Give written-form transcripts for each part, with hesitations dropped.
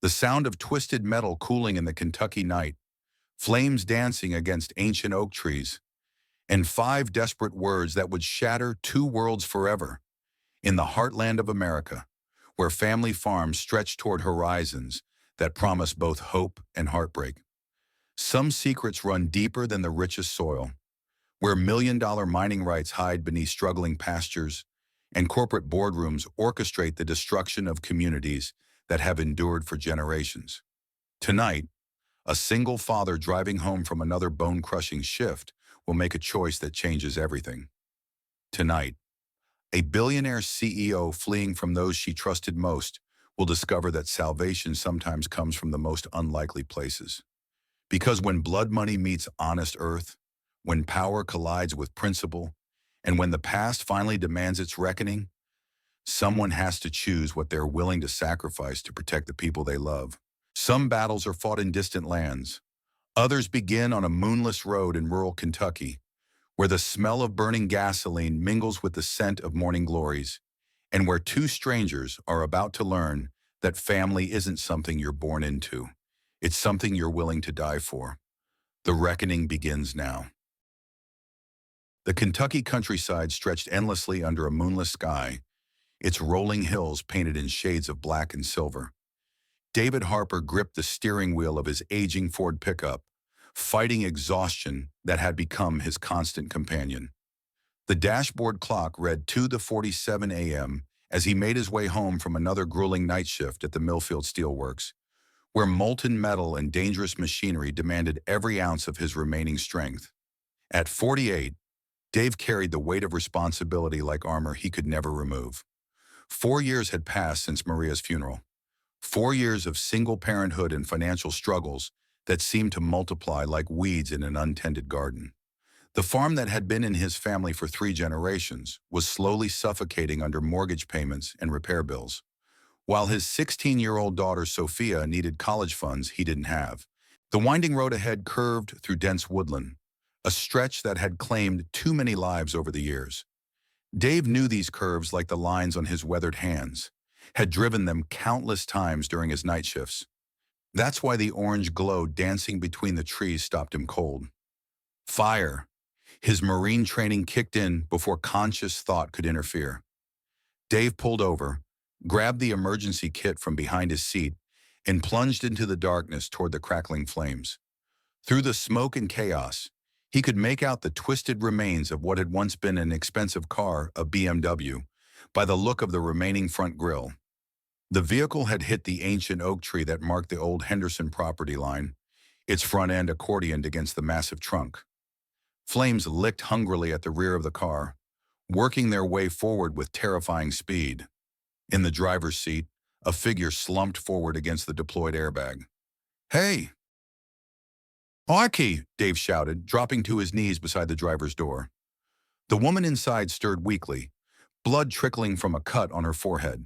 The sound of twisted metal cooling in the Kentucky night, flames dancing against ancient oak trees, and five desperate words that would shatter two worlds forever. In the heartland of America, where family farms stretch toward horizons that promise both hope and heartbreak. Some secrets run deeper than the richest soil, where million-dollar mining rights hide beneath struggling pastures, and corporate boardrooms orchestrate the destruction of communities that have endured for generations. Tonight, a single father driving home from another bone-crushing shift will make a choice that changes everything. Tonight, a billionaire CEO fleeing from those she trusted most will discover that salvation sometimes comes from the most unlikely places. Because when blood money meets honest earth, when power collides with principle, and when the past finally demands its reckoning, someone has to choose what they're willing to sacrifice to protect the people they love. Some battles are fought in distant lands. Others begin on a moonless road in rural Kentucky, where the smell of burning gasoline mingles with the scent of morning glories, and where two strangers are about to learn that family isn't something you're born into. It's something you're willing to die for. The reckoning begins now. The Kentucky countryside stretched endlessly under a moonless sky, its rolling hills painted in shades of black and silver. David Harper gripped the steering wheel of his aging Ford pickup, fighting exhaustion that had become his constant companion. The dashboard clock read 2:47 a.m. as he made his way home from another grueling night shift at the Millfield Steelworks, where molten metal and dangerous machinery demanded every ounce of his remaining strength. At 48, Dave carried the weight of responsibility like armor he could never remove. 4 years had passed since Maria's funeral. 4 years of single parenthood and financial struggles that seemed to multiply like weeds in an untended garden. The farm that had been in his family for 3 generations was slowly suffocating under mortgage payments and repair bills. While his 16-year-old daughter Sophia needed college funds he didn't have. The winding road ahead curved through dense woodland, a stretch that had claimed too many lives over the years. Dave knew these curves like the lines on his weathered hands, had driven them countless times during his night shifts. That's why the orange glow dancing between the trees stopped him cold. Fire. His Marine training kicked in before conscious thought could interfere. Dave pulled over, grabbed the emergency kit from behind his seat, and plunged into the darkness toward the crackling flames. Through the smoke and chaos, he could make out the twisted remains of what had once been an expensive car, a BMW, by the look of the remaining front grille. The vehicle had hit the ancient oak tree that marked the old Henderson property line, its front end accordioned against the massive trunk. Flames licked hungrily at the rear of the car, working their way forward with terrifying speed. In the driver's seat, a figure slumped forward against the deployed airbag. "Hey!" "Mikey!" Dave shouted, dropping to his knees beside the driver's door. The woman inside stirred weakly, blood trickling from a cut on her forehead.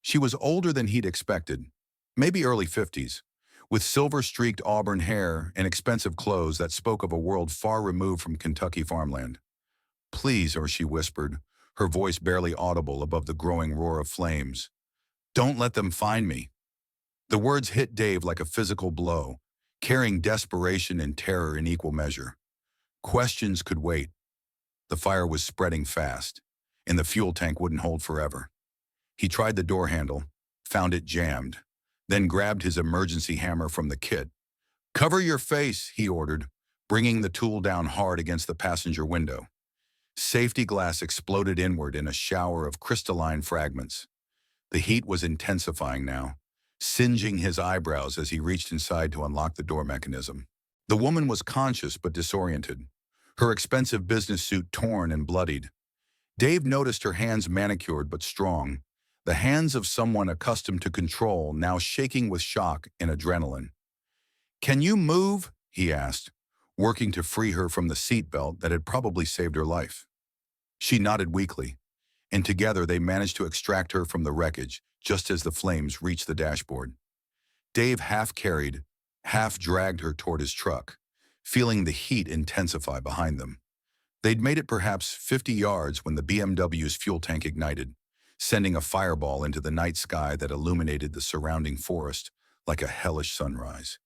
She was older than he'd expected, maybe early 50s, with silver-streaked auburn hair and expensive clothes that spoke of a world far removed from Kentucky farmland. "Please," or she whispered, her voice barely audible above the growing roar of flames. "Don't let them find me." The words hit Dave like a physical blow, carrying desperation and terror in equal measure. Questions could wait. The fire was spreading fast, and the fuel tank wouldn't hold forever. He tried the door handle, found it jammed, then grabbed his emergency hammer from the kit. "Cover your face," he ordered, bringing the tool down hard against the passenger window. Safety glass exploded inward in a shower of crystalline fragments. The heat was intensifying now, singeing his eyebrows as he reached inside to unlock the door mechanism. The woman was conscious but disoriented, her expensive business suit torn and bloodied. Dave noticed her hands manicured but strong, the hands of someone accustomed to control now shaking with shock and adrenaline. "Can you move?" he asked, working to free her from the seatbelt that had probably saved her life. She nodded weakly, and together they managed to extract her from the wreckage just as the flames reached the dashboard. Dave half carried, half dragged her toward his truck, feeling the heat intensify behind them. They'd made it perhaps 50 yards when the BMW's fuel tank ignited, sending a fireball into the night sky that illuminated the surrounding forest like a hellish sunrise.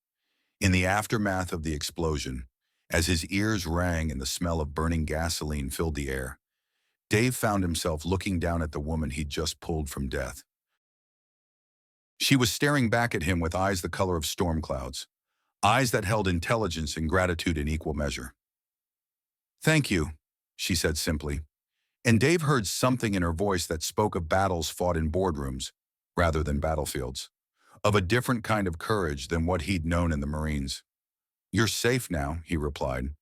In the aftermath of the explosion, as his ears rang and the smell of burning gasoline filled the air, Dave found himself looking down at the woman he'd just pulled from death. She was staring back at him with eyes the color of storm clouds, eyes that held intelligence and gratitude in equal measure. "Thank you," she said simply, and Dave heard something in her voice that spoke of battles fought in boardrooms rather than battlefields, of a different kind of courage than what he'd known in the Marines. "You're safe now," he replied,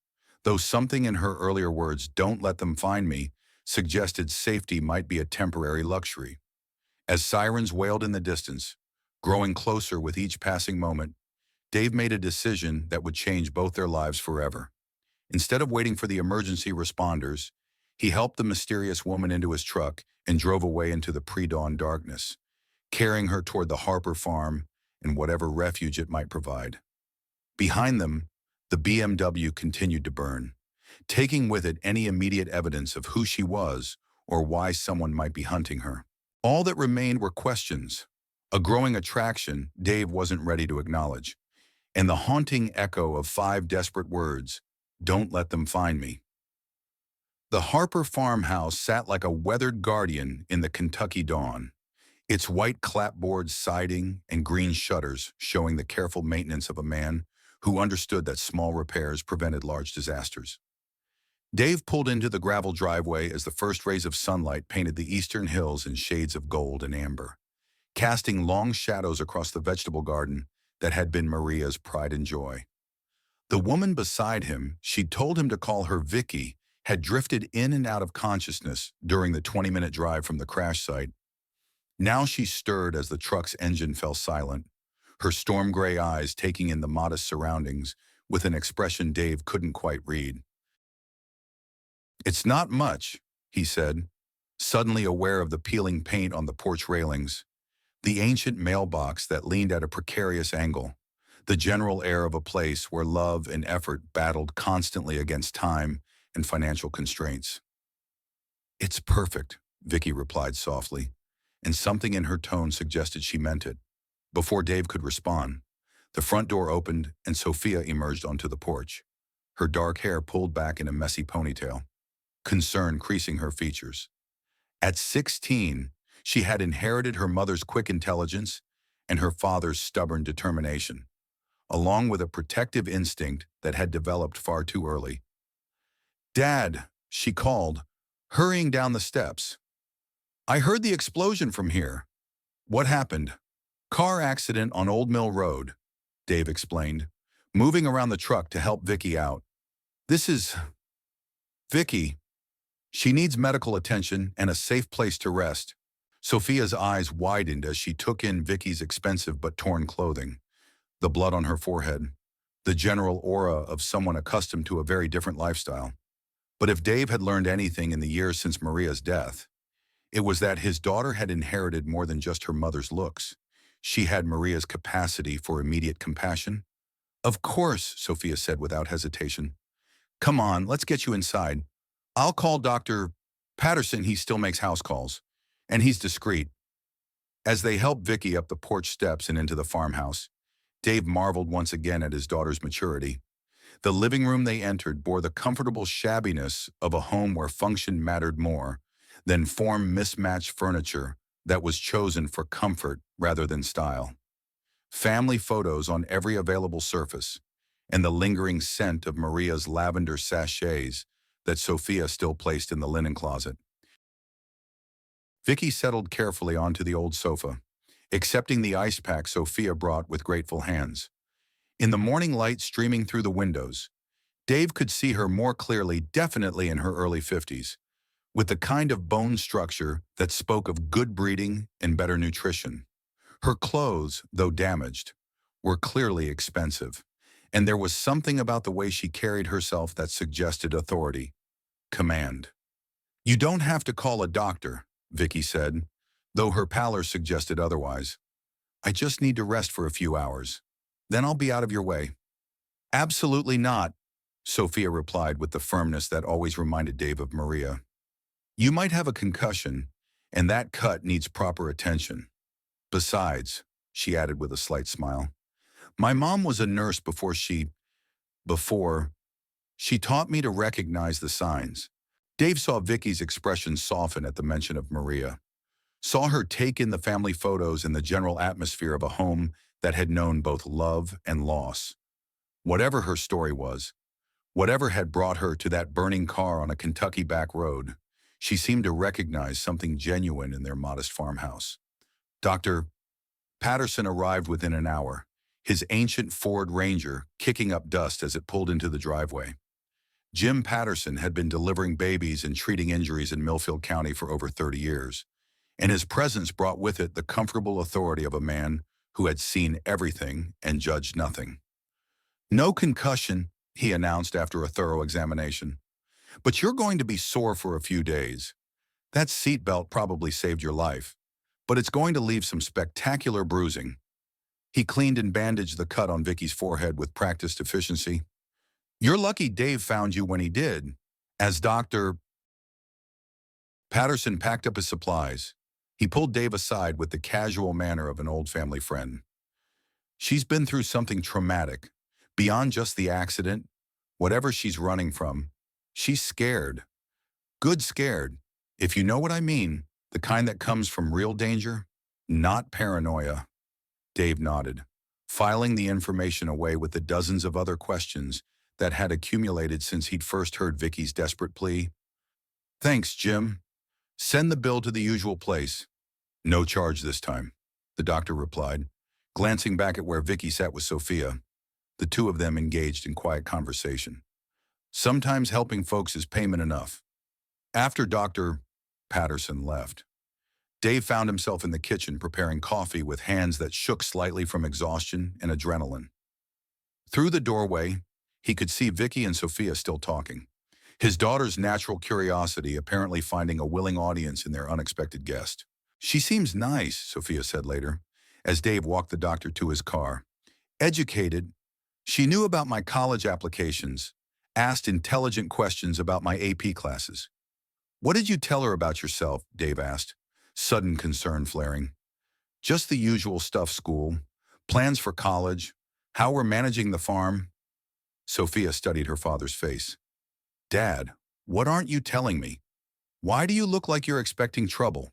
though something in her earlier words, "don't let them find me," suggested safety might be a temporary luxury. As sirens wailed in the distance, growing closer with each passing moment, Dave made a decision that would change both their lives forever. Instead of waiting for the emergency responders, he helped the mysterious woman into his truck and drove away into the pre-dawn darkness, carrying her toward the Harper farm and whatever refuge it might provide. Behind them, the BMW continued to burn, taking with it any immediate evidence of who she was or why someone might be hunting her. All that remained were questions, a growing attraction Dave wasn't ready to acknowledge, and the haunting echo of 5 desperate words, "Don't let them find me." The Harper farmhouse sat like a weathered guardian in the Kentucky dawn, its white clapboard siding and green shutters showing the careful maintenance of a man who understood that small repairs prevented large disasters. Dave pulled into the gravel driveway as the first rays of sunlight painted the eastern hills in shades of gold and amber, casting long shadows across the vegetable garden that had been Maria's pride and joy. The woman beside him, she'd told him to call her Vicky, had drifted in and out of consciousness during the 20-minute drive from the crash site. Now she stirred as the truck's engine fell silent, her storm gray eyes taking in the modest surroundings with an expression Dave couldn't quite read. "It's not much," he said, suddenly aware of the peeling paint on the porch railings, the ancient mailbox that leaned at a precarious angle, the general air of a place where love and effort battled constantly against time and financial constraints. "It's perfect," Vicky replied softly, and something in her tone suggested she meant it. Before Dave could respond, the front door opened and Sophia emerged onto the porch, her dark hair pulled back in a messy ponytail, concern creasing her features. At 16, she had inherited her mother's quick intelligence and her father's stubborn determination, along with a protective instinct that had developed far too early. "Dad," she called, hurrying down the steps. "I heard the explosion from here." "What happened?" "Car accident on Old Mill Road," Dave explained, moving around the truck to help Vicky out. "This is Vicky. She needs medical attention and a safe place to rest." Sophia's eyes widened as she took in Vicky's expensive but torn clothing, the blood on her forehead, the general aura of someone accustomed to a very different lifestyle. But if Dave had learned anything in the years since Maria's death, it was that his daughter had inherited more than just her mother's looks. She had Maria's capacity for immediate compassion. "Of course," Sophia said without hesitation. "Come on, let's get you inside. I'll call Dr. Patterson. He still makes house calls, and he's discreet." As they helped Vicky up the porch steps and into the farmhouse, Dave marveled once again at his daughter's maturity. The living room they entered bore the comfortable shabbiness of a home where function mattered more than form-mismatched furniture that was chosen for comfort rather than style. Family photos on every available surface, and the lingering scent of Maria's lavender sachets that Sophia still placed in the linen closet. Vicky settled carefully onto the old sofa, accepting the ice pack Sophia brought with grateful hands. In the morning light streaming through the windows, Dave could see her more clearly, definitely in her early 50s, with the kind of bone structure that spoke of good breeding and better nutrition. Her clothes, though damaged, were clearly expensive, and there was something about the way she carried herself that suggested authority, command. "You don't have to call a doctor," Vicky said, though her pallor suggested otherwise. "I just need to rest for a few hours. Then I'll be out of your way." "Absolutely not," Sophia replied with the firmness that always reminded Dave of Maria. "You might have a concussion, and that cut needs proper attention. Besides, she added with a slight smile. My mom was a nurse before she taught me to recognize the signs. Dave saw Vicky's expression soften at the mention of Maria, saw her take in the family photos and the general atmosphere of a home that had known both love and loss. Whatever her story was, whatever had brought her to that burning car on a Kentucky back road, she seemed to recognize something genuine in their modest farmhouse. Dr. Patterson arrived within an hour, his ancient Ford Ranger kicking up dust as it pulled into the driveway. Jim Patterson had been delivering babies and treating injuries in Millfield County for over 30 years, and his presence brought with it the comfortable authority of a man who had seen everything and judged nothing. No concussion, he announced after a thorough examination. But you're going to be sore for a few days. That seatbelt probably saved your life, but it's going to leave some spectacular bruising. He cleaned and bandaged the cut on Vicky's forehead with practiced efficiency. You're lucky Dave found you when he did. As Dr. Patterson packed up his supplies, he pulled Dave aside with the casual manner of an old family friend. She's been through something traumatic. Beyond just the accident, whatever she's running from, she's scared. Good scared, if you know what I mean, the kind that comes from real danger, not paranoia. Dave nodded, filing the information away with the dozens of other questions that had accumulated since he'd first heard Vicky's desperate plea. Thanks, Jim. Send the bill to the usual place. No charge this time, the doctor replied, glancing back at where Vicky sat with Sophia. The two of them engaged in quiet conversation. Sometimes helping folks is payment enough. After Dr. Patterson left, Dave found himself in the kitchen preparing coffee with hands that shook slightly from exhaustion and adrenaline. Through the doorway, he could see Vicky and Sophia still talking, his daughter's natural curiosity apparently finding a willing audience in their unexpected guest. She seems nice, Sophia said later, as Dave walked the doctor to his car. Educated, she knew about my college applications, asked intelligent questions about my AP classes. What did you tell her about yourself? Dave asked, sudden concern flaring. Just the usual stuff, school, plans for college, how we're managing the farm. Sophia studied her father's face. Dad, what aren't you telling me? Why do you look like you're expecting trouble?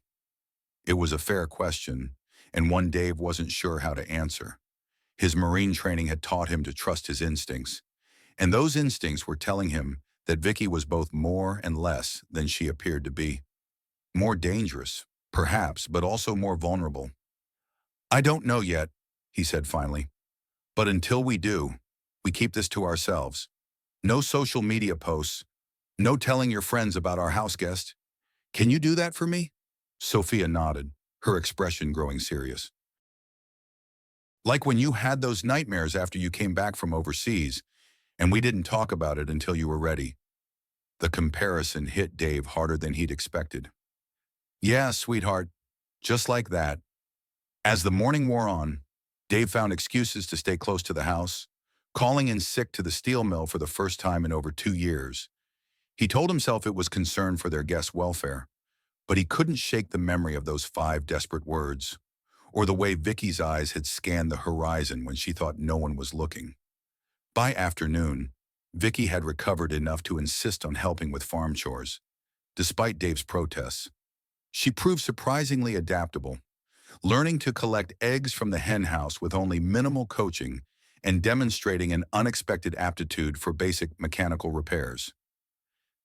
It was a fair question, and one Dave wasn't sure how to answer. His Marine training had taught him to trust his instincts, and those instincts were telling him that Vicky was both more and less than she appeared to be. More dangerous, perhaps, but also more vulnerable. I don't know yet, he said finally. But until we do, we keep this to ourselves. No social media posts, no telling your friends about our house guest. Can you do that for me? Sophia nodded, her expression growing serious. Like when you had those nightmares after you came back from overseas, and we didn't talk about it until you were ready. The comparison hit Dave harder than he'd expected. Yeah, sweetheart, just like that. As the morning wore on, Dave found excuses to stay close to the house, calling in sick to the steel mill for the first time in over 2 years. He told himself it was concern for their guests' welfare, but he couldn't shake the memory of those 5 desperate words, or the way Vicky's eyes had scanned the horizon when she thought no one was looking. By afternoon, Vicky had recovered enough to insist on helping with farm chores, despite Dave's protests. She proved surprisingly adaptable, learning to collect eggs from the hen house with only minimal coaching and demonstrating an unexpected aptitude for basic mechanical repairs.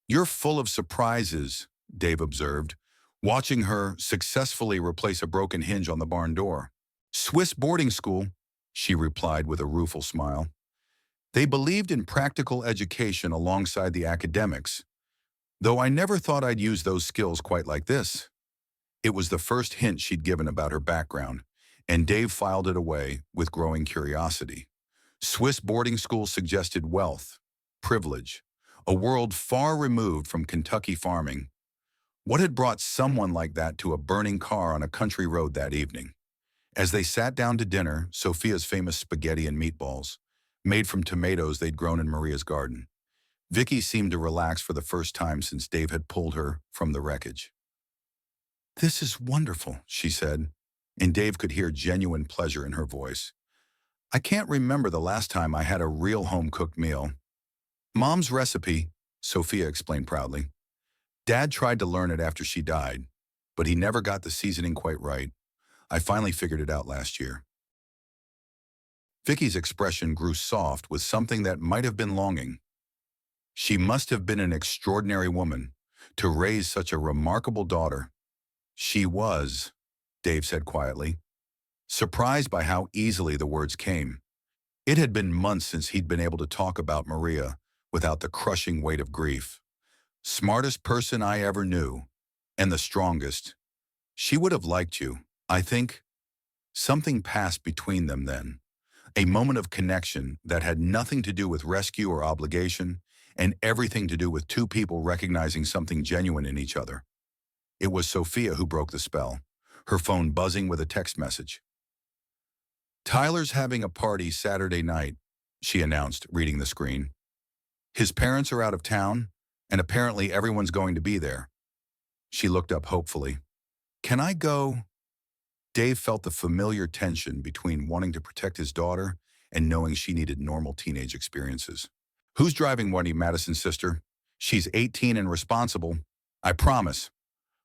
You're full of surprises, Dave observed, watching her successfully replace a broken hinge on the barn door. Swiss boarding school, she replied with a rueful smile. They believed in practical education alongside the academics, though I never thought I'd use those skills quite like this. It was the first hint she'd given about her background, and Dave filed it away with growing curiosity. Swiss boarding school suggested wealth, privilege, a world far removed from Kentucky farming. What had brought someone like that to a burning car on a country road that evening? As they sat down to dinner, Sophia's famous spaghetti and meatballs, made from tomatoes they'd grown in Maria's garden, Vicky seemed to relax for the first time since Dave had pulled her from the wreckage. This is wonderful, she said. and Dave could hear genuine pleasure in her voice. I can't remember the last time I had a real home-cooked meal. Mom's recipe, Sophia explained proudly. Dad tried to learn it after she died, but he never got the seasoning quite right. I finally figured it out last year. Vicky's expression grew soft with something that might have been longing. She must have been an extraordinary woman to raise such a remarkable daughter. She was, Dave said quietly, surprised by how easily the words came. It had been months since he'd been able to talk about Maria without the crushing weight of grief. Smartest person I ever knew, and the strongest. She would have liked you, I think. Something passed between them then. A moment of connection that had nothing to do with rescue or obligation, and everything to do with two people recognizing something genuine in each other. It was Sophia who broke the spell, her phone buzzing with a text message. Tyler's having a party Saturday night, she announced, reading the screen. His parents are out of town, and apparently everyone's going to be there. She looked up hopefully. Can I go? Dave felt the familiar tension between wanting to protect his daughter and knowing she needed normal teenage experiences. Who's driving Wendy, Madison's sister? She's 18 and responsible. I promise.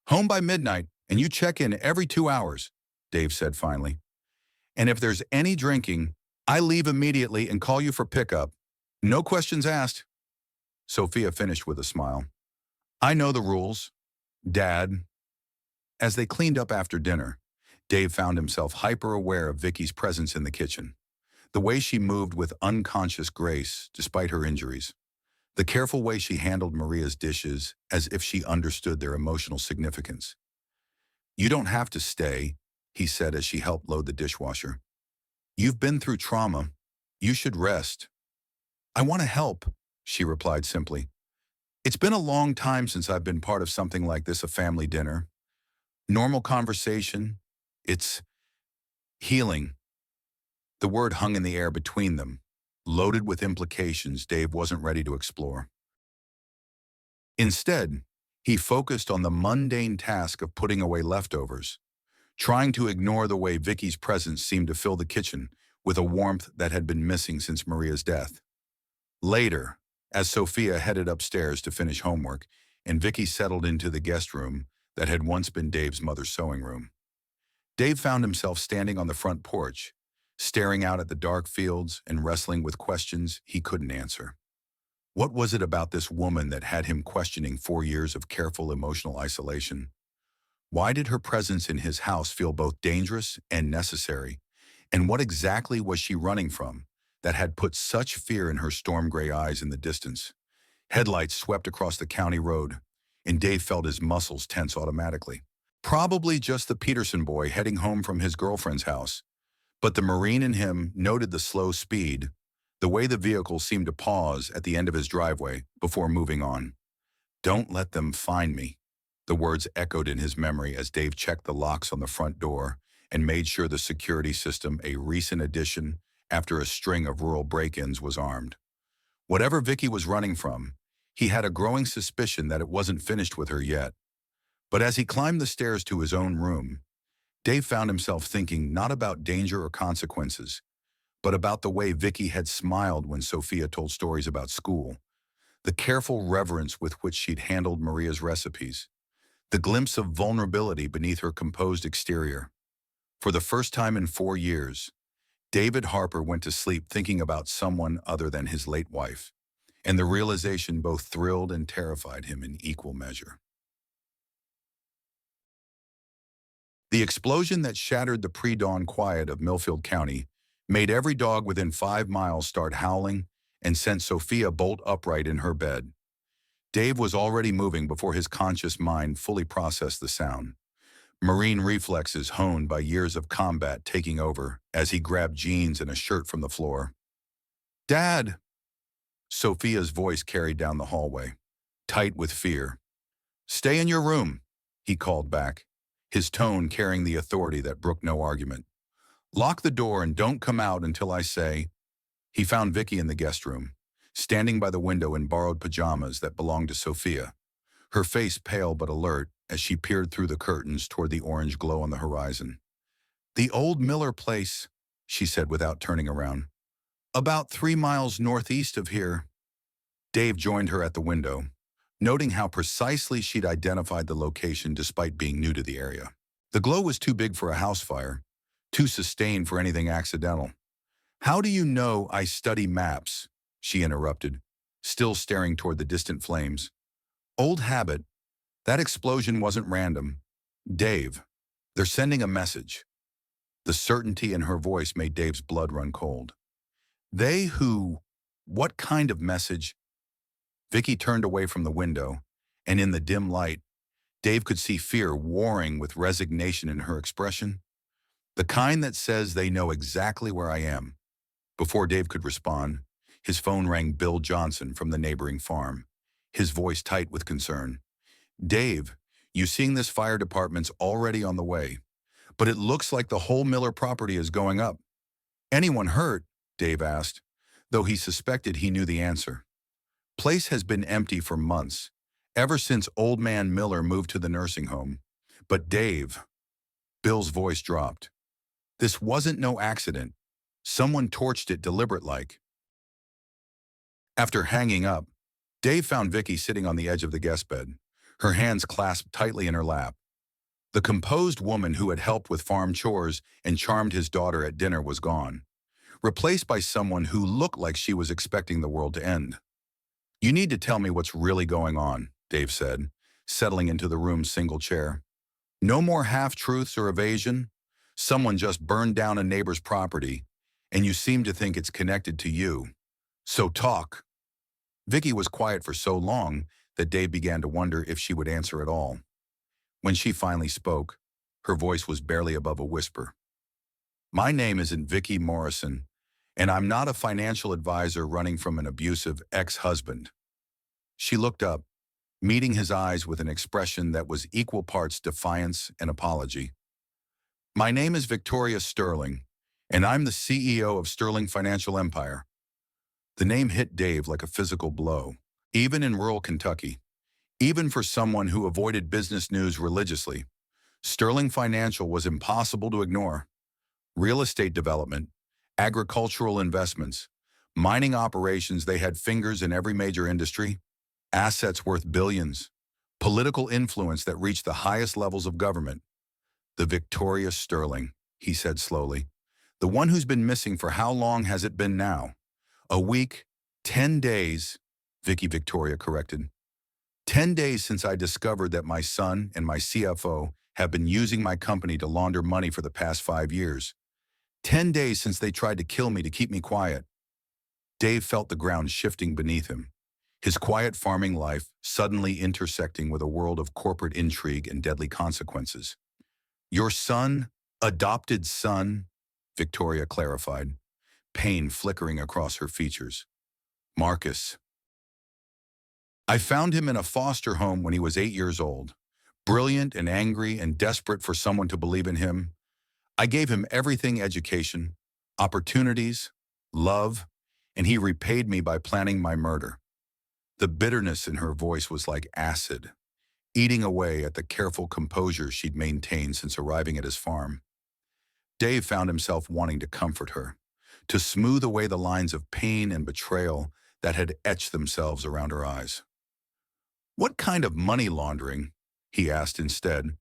Home by midnight, and you check in every 2 hours, Dave said finally. And if there's any drinking, I leave immediately and call you for pickup. No questions asked. Sophia finished with a smile. I know the rules, Dad. As they cleaned up after dinner, Dave found himself hyper-aware of Vicky's presence in the kitchen. The way she moved with unconscious grace despite her injuries. The careful way she handled Maria's dishes as if she understood their emotional significance. You don't have to stay, he said as she helped load the dishwasher. You've been through trauma. You should rest. I want to help, she replied simply. It's been a long time since I've been part of something like this, a family dinner. Normal conversation. It's healing. The word hung in the air between them, loaded with implications Dave wasn't ready to explore. Instead, he focused on the mundane task of putting away leftovers, trying to ignore the way Vicky's presence seemed to fill the kitchen with a warmth that had been missing since Maria's death. Later, as Sophia headed upstairs to finish homework and Vicky settled into the guest room that had once been Dave's mother's sewing room, Dave found himself standing on the front porch, staring out at the dark fields and wrestling with questions he couldn't answer. What was it about this woman that had him questioning 4 years of careful emotional isolation? Why did her presence in his house feel both dangerous and necessary? And what exactly was she running from that had put such fear in her storm-gray eyes in the distance? Headlights swept across the county road, and Dave felt his muscles tense automatically. Probably just the Peterson boy heading home from his girlfriend's house. But the Marine in him noted the slow speed, the way the vehicle seemed to pause at the end of his driveway before moving on. Don't let them find me. The words echoed in his memory as Dave checked the locks on the front door and made sure the security system, a recent addition after a string of rural break-ins, was armed. Whatever Vicky was running from, he had a growing suspicion that it wasn't finished with her yet. But as he climbed the stairs to his own room, Dave found himself thinking not about danger or consequences, but about the way Vicky had smiled when Sophia told stories about school, the careful reverence with which she'd handled Maria's recipes, the glimpse of vulnerability beneath her composed exterior. For the first time in 4 years, David Harper went to sleep thinking about someone other than his late wife, and the realization both thrilled and terrified him in equal measure. The explosion that shattered the pre-dawn quiet of Millfield County made every dog within 5 miles start howling and sent Sophia bolt upright in her bed. Dave was already moving before his conscious mind fully processed the sound. Marine reflexes honed by years of combat taking over as he grabbed jeans and a shirt from the floor. Dad! Sophia's voice carried down the hallway, tight with fear. Stay in your room, he called back, his tone carrying the authority that brooked no argument. Lock the door and don't come out until I say. He found Vicky in the guest room, standing by the window in borrowed pajamas that belonged to Sophia, her face pale but alert as she peered through the curtains toward the orange glow on the horizon. The old Miller place, she said without turning around. About 3 miles northeast of here. Dave joined her at the window, noting how precisely she'd identified the location despite being new to the area. The glow was too big for a house fire, too sustained for anything accidental. How do you know I study maps? She interrupted, still staring toward the distant flames. Old habit. That explosion wasn't random. Dave, they're sending a message. The certainty in her voice made Dave's blood run cold. They who? What kind of message? Vicky turned away from the window, and in the dim light, Dave could see fear warring with resignation in her expression. The kind that says they know exactly where I am. Before Dave could respond, his phone rang. Bill Johnson from the neighboring farm, his voice tight with concern. Dave, you seeing this fire department's already on the way, but it looks like the whole Miller property is going up. Anyone hurt? Dave asked, though he suspected he knew the answer. Place has been empty for months, ever since old man Miller moved to the nursing home. But Dave, Bill's voice dropped. This wasn't no accident. Someone torched it deliberate-like. After hanging up, Dave found Vicky sitting on the edge of the guest bed, her hands clasped tightly in her lap. The composed woman who had helped with farm chores and charmed his daughter at dinner was gone, replaced by someone who looked like she was expecting the world to end. You need to tell me what's really going on, Dave said, settling into the room's single chair. No more half-truths or evasion. Someone just burned down a neighbor's property, and you seem to think it's connected to you. So talk. Vicky was quiet for so long that Dave began to wonder if she would answer at all. When she finally spoke, her voice was barely above a whisper. My name isn't Vicky Morrison, and I'm not a financial advisor running from an abusive ex-husband. She looked up, meeting his eyes with an expression that was equal parts defiance and apology. My name is Victoria Sterling, and I'm the CEO of Sterling Financial Empire. The name hit Dave like a physical blow, even in rural Kentucky. Even for someone who avoided business news religiously, Sterling Financial was impossible to ignore. Real estate development, agricultural investments, mining operations, they had fingers in every major industry, assets worth billions, political influence that reached the highest levels of government. The Victoria Sterling, he said slowly. The one who's been missing for how long has it been now? A week, 10 days, Victoria corrected. 10 days since I discovered that my son and my CFO have been using my company to launder money for the past 5 years. 10 days since they tried to kill me to keep me quiet. Dave felt the ground shifting beneath him, his quiet farming life suddenly intersecting with a world of corporate intrigue and deadly consequences. Your son, adopted son, Victoria clarified, pain flickering across her features. Marcus. I found him in a foster home when he was 8 years old, brilliant and angry and desperate for someone to believe in him. I gave him everything: education, opportunities, love, and he repaid me by planning my murder. The bitterness in her voice was like acid, eating away at the careful composure she'd maintained since arriving at his farm. Dave found himself wanting to comfort her, to smooth away the lines of pain and betrayal that had etched themselves around her eyes. What kind of money laundering? He asked instead,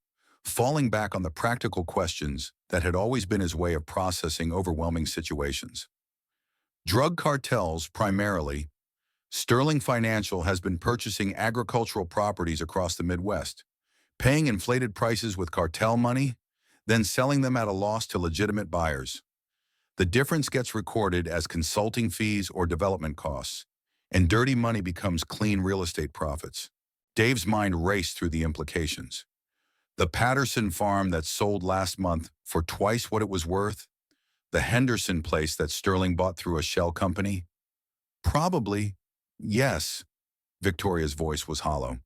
falling back on the practical questions that had always been his way of processing overwhelming situations. Drug cartels, primarily. Sterling Financial has been purchasing agricultural properties across the Midwest, paying inflated prices with cartel money, then selling them at a loss to legitimate buyers. The difference gets recorded as consulting fees or development costs, and dirty money becomes clean real estate profits. Dave's mind raced through the implications. The Patterson farm that sold last month for twice what it was worth, the Henderson place that Sterling bought through a shell company. Probably, yes, Victoria's voice was hollow.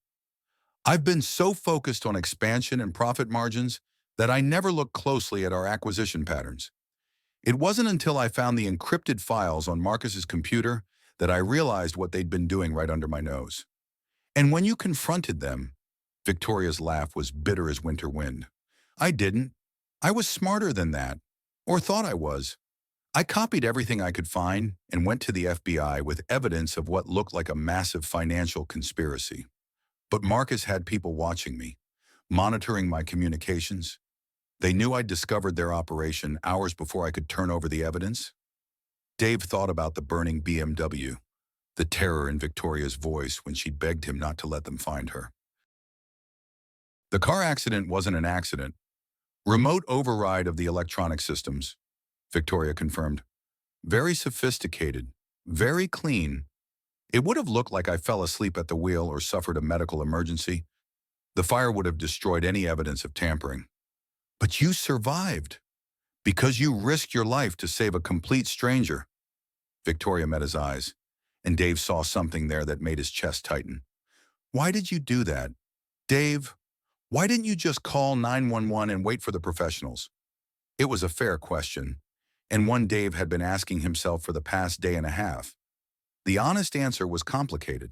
I've been so focused on expansion and profit margins that I never looked closely at our acquisition patterns. It wasn't until I found the encrypted files on Marcus's computer that I realized what they'd been doing right under my nose. And when you confronted them, Victoria's laugh was bitter as winter wind. I didn't. I was smarter than that, or thought I was. I copied everything I could find and went to the FBI with evidence of what looked like a massive financial conspiracy. But Marcus had people watching me, monitoring my communications. They knew I'd discovered their operation hours before I could turn over the evidence. Dave thought about the burning BMW, the terror in Victoria's voice when she begged him not to let them find her. The car accident wasn't an accident. Remote override of the electronic systems, Victoria confirmed. Very sophisticated, very clean. It would have looked like I fell asleep at the wheel or suffered a medical emergency. The fire would have destroyed any evidence of tampering. But you survived because you risked your life to save a complete stranger. Victoria met his eyes, and Dave saw something there that made his chest tighten. Why did you do that? Dave, why didn't you just call 911 and wait for the professionals? It was a fair question, and one Dave had been asking himself for the past day and a half. The honest answer was complicated,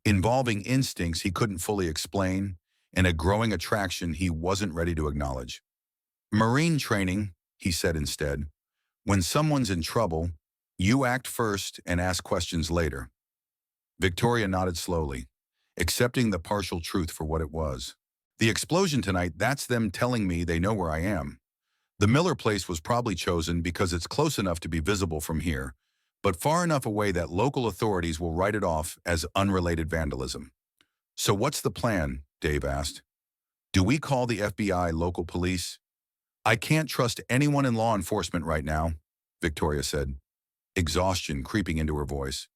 involving instincts he couldn't fully explain and a growing attraction he wasn't ready to acknowledge. Marine training, he said instead. When someone's in trouble, you act first and ask questions later. Victoria nodded slowly, accepting the partial truth for what it was. The explosion tonight, that's them telling me they know where I am. The Miller place was probably chosen because it's close enough to be visible from here, but far enough away that local authorities will write it off as unrelated vandalism. So what's the plan? Dave asked. Do we call the FBI local police? I can't trust anyone in law enforcement right now, Victoria said, exhaustion creeping into her voice.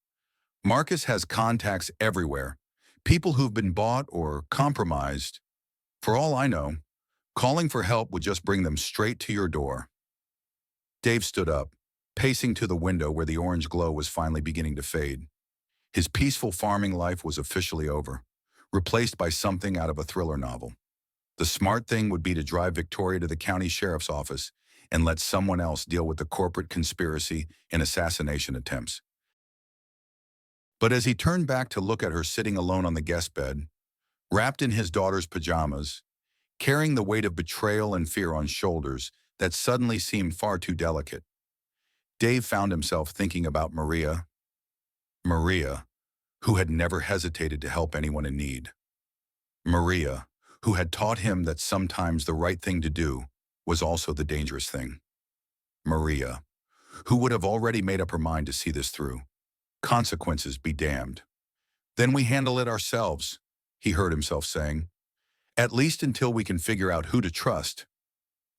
Marcus has contacts everywhere, people who've been bought or compromised. For all I know, calling for help would just bring them straight to your door. Dave stood up, pacing to the window where the orange glow was finally beginning to fade. His peaceful farming life was officially over, replaced by something out of a thriller novel. The smart thing would be to drive Victoria to the county sheriff's office and let someone else deal with the corporate conspiracy and assassination attempts. But as he turned back to look at her sitting alone on the guest bed, wrapped in his daughter's pajamas, carrying the weight of betrayal and fear on shoulders that suddenly seemed far too delicate, Dave found himself thinking about Maria, who had never hesitated to help anyone in need. Maria, who had taught him that sometimes the right thing to do was also the dangerous thing. Maria, who would have already made up her mind to see this through. Consequences be damned. Then we handle it ourselves, he heard himself saying. At least until we can figure out who to trust.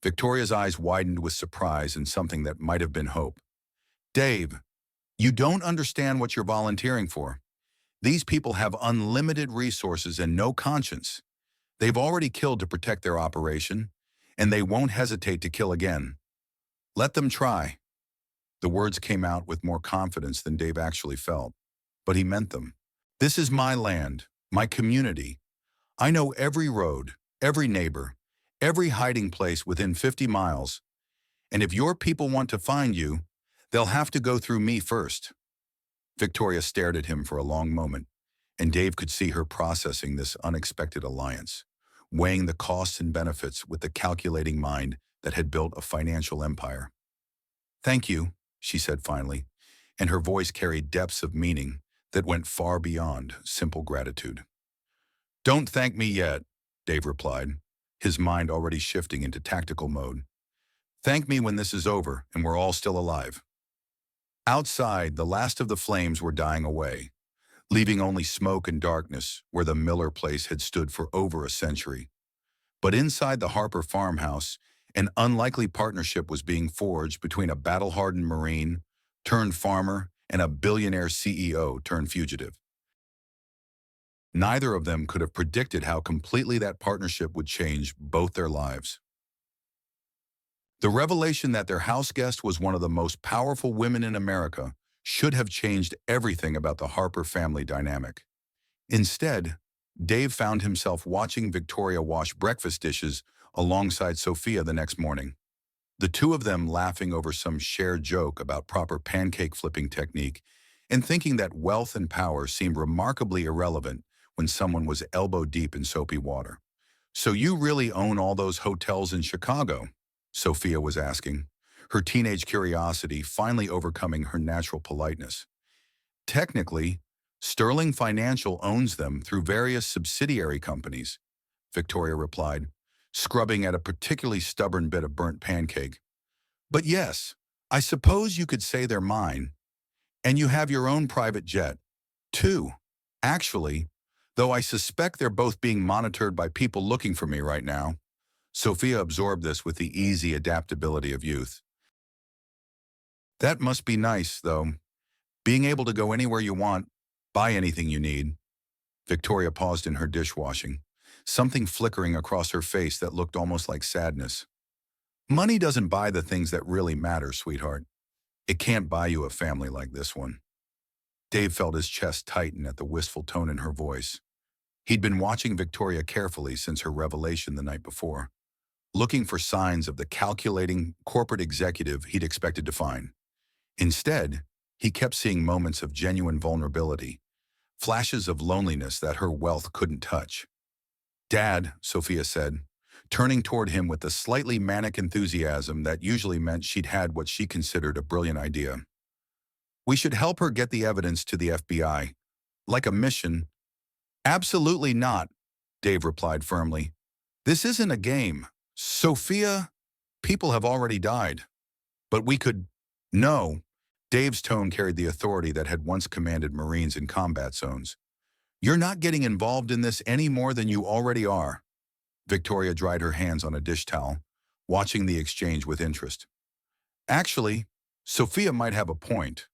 Victoria's eyes widened with surprise and something that might have been hope. Dave, you don't understand what you're volunteering for. These people have unlimited resources and no conscience. They've already killed to protect their operation, and they won't hesitate to kill again. Let them try. The words came out with more confidence than Dave actually felt, but he meant them. This is my land, my community. I know every road, every neighbor, every hiding place within 50 miles, and if your people want to find you, they'll have to go through me first. Victoria stared at him for a long moment, and Dave could see her processing this unexpected alliance, weighing the costs and benefits with the calculating mind that had built a financial empire. Thank you, she said finally, and her voice carried depths of meaning that went far beyond simple gratitude. Don't thank me yet, Dave replied, his mind already shifting into tactical mode. Thank me when this is over and we're all still alive. Outside, the last of the flames were dying away, leaving only smoke and darkness where the Miller place had stood for over a century. But inside the Harper farmhouse, an unlikely partnership was being forged between a battle-hardened Marine turned farmer and a billionaire CEO turned fugitive. Neither of them could have predicted how completely that partnership would change both their lives. The revelation that their house guest was one of the most powerful women in America should have changed everything about the Harper family dynamic. Instead, Dave found himself watching Victoria wash breakfast dishes alongside Sophia the next morning. The two of them laughing over some shared joke about proper pancake flipping technique and thinking that wealth and power seemed remarkably irrelevant when someone was elbow deep in soapy water. So you really own all those hotels in Chicago? Sophia was asking, her teenage curiosity finally overcoming her natural politeness. Technically, Sterling Financial owns them through various subsidiary companies, Victoria replied, scrubbing at a particularly stubborn bit of burnt pancake. But yes, I suppose you could say they're mine. And you have your own private jet, too. Actually, though I suspect they're both being monitored by people looking for me right now. Sophia absorbed this with the easy adaptability of youth. That must be nice, though, being able to go anywhere you want, buy anything you need. Victoria paused in her dishwashing, something flickering across her face that looked almost like sadness. Money doesn't buy the things that really matter, sweetheart. It can't buy you a family like this one. Dave felt his chest tighten at the wistful tone in her voice. He'd been watching Victoria carefully since her revelation the night before, looking for signs of the calculating corporate executive he'd expected to find. Instead, he kept seeing moments of genuine vulnerability, flashes of loneliness that her wealth couldn't touch. Dad, Sophia said, turning toward him with the slightly manic enthusiasm that usually meant she'd had what she considered a brilliant idea. We should help her get the evidence to the FBI. Like a mission. Absolutely not, Dave replied firmly. This isn't a game. Sophia, people have already died. But we could... No. Dave's tone carried the authority that had once commanded Marines in combat zones. You're not getting involved in this any more than you already are. Victoria dried her hands on a dish towel, watching the exchange with interest. Actually, Sophia might have a point.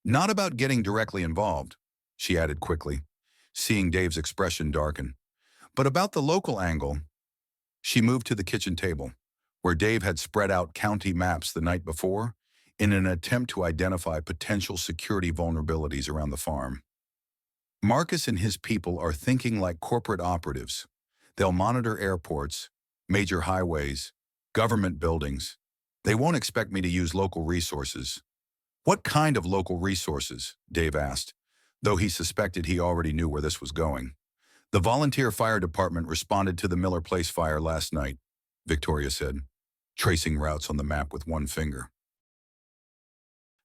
Not about getting directly involved, she added quickly, seeing Dave's expression darken, but about the local angle. She moved to the kitchen table, where Dave had spread out county maps the night before in an attempt to identify potential security vulnerabilities around the farm. Marcus and his people are thinking like corporate operatives. They'll monitor airports, major highways, government buildings. They won't expect me to use local resources. What kind of local resources? Dave asked, though he suspected he already knew where this was going. The volunteer fire department responded to the Miller Place fire last night, Victoria said, tracing routes on the map with one finger.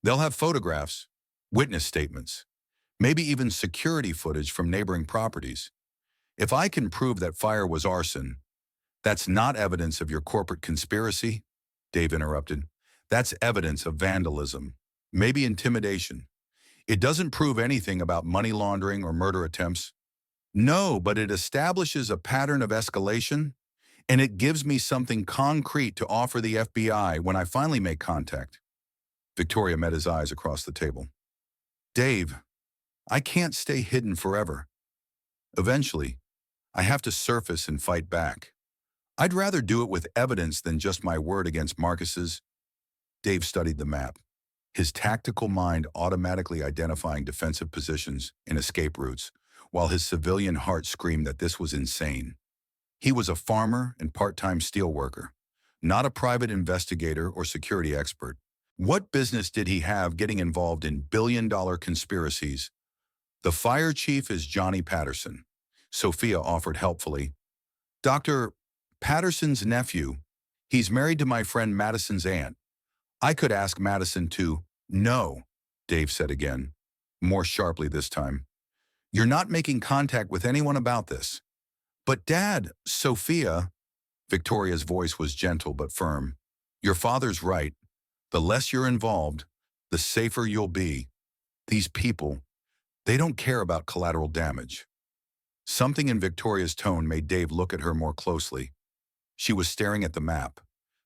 They'll have photographs, witness statements, maybe even security footage from neighboring properties. If I can prove that fire was arson, that's not evidence of your corporate conspiracy, Dave interrupted. That's evidence of vandalism, maybe intimidation. It doesn't prove anything about money laundering or murder attempts. No, but it establishes a pattern of escalation, and it gives me something concrete to offer the FBI when I finally make contact. Victoria met his eyes across the table. Dave, I can't stay hidden forever. Eventually, I have to surface and fight back. I'd rather do it with evidence than just my word against Marcus's. Dave studied the map, his tactical mind automatically identifying defensive positions and escape routes, while his civilian heart screamed that this was insane. He was a farmer and part-time steelworker, not a private investigator or security expert. What business did he have getting involved in billion-dollar conspiracies? The fire chief is Johnny Patterson, Sophia offered helpfully. Dr. Patterson's nephew. He's married to my friend Madison's aunt. I could ask Madison to... No, Dave said again, more sharply this time. You're not making contact with anyone about this. But Dad, Sophia... Victoria's voice was gentle but firm. Your father's right. The less you're involved, the safer you'll be. These people, they don't care about collateral damage. Something in Victoria's tone made Dave look at her more closely. She was staring at the map,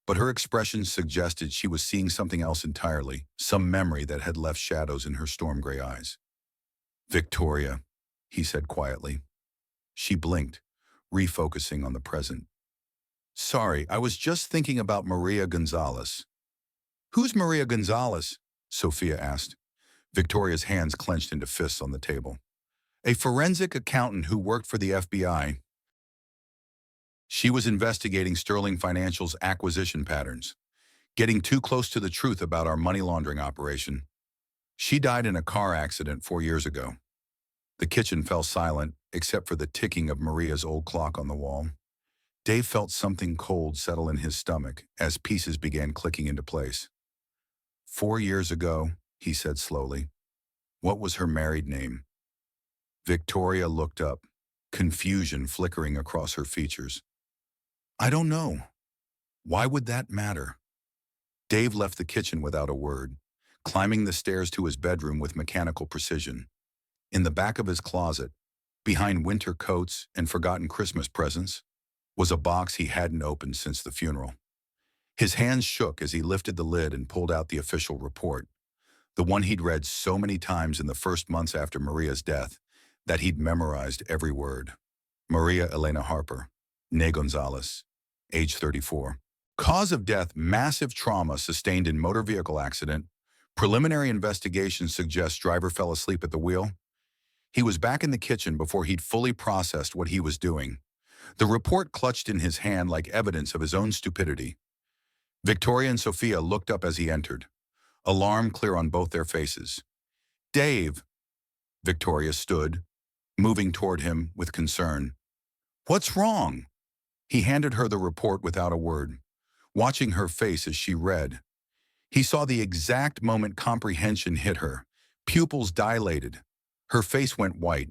but her expression suggested she was seeing something else entirely, some memory that had left shadows in her storm-gray eyes. Victoria, he said quietly. She blinked, refocusing on the present. Sorry, I was just thinking about Maria Gonzalez. Who's Maria Gonzalez? Sophia asked. Victoria's hands clenched into fists on the table. A forensic accountant who worked for the FBI. She was investigating Sterling Financial's acquisition patterns, getting too close to the truth about our money laundering operation. She died in a car accident 4 years ago. The kitchen fell silent, except for the ticking of Maria's old clock on the wall. Dave felt something cold settle in his stomach as pieces began clicking into place. 4 years ago, he said slowly. What was her married name? Victoria looked up, confusion flickering across her features. I don't know. Why would that matter? Dave left the kitchen without a word, climbing the stairs to his bedroom with mechanical precision. In the back of his closet, behind winter coats and forgotten Christmas presents, was a box he hadn't opened since the funeral. His hands shook as he lifted the lid and pulled out the official report, the one he'd read so many times in the first months after Maria's death that he'd memorized every word. Maria Elena Harper, née Gonzalez, age 34. Cause of death, massive trauma sustained in motor vehicle accident. Preliminary investigation suggests driver fell asleep at the wheel. He was back in the kitchen before he'd fully processed what he was doing. The report clutched in his hand like evidence of his own stupidity. Victoria and Sophia looked up as he entered, alarm clear on both their faces. Dave, Victoria stood, moving toward him with concern. What's wrong? He handed her the report without a word, watching her face as she read. He saw the exact moment comprehension hit her. Pupils dilated. Her face went white,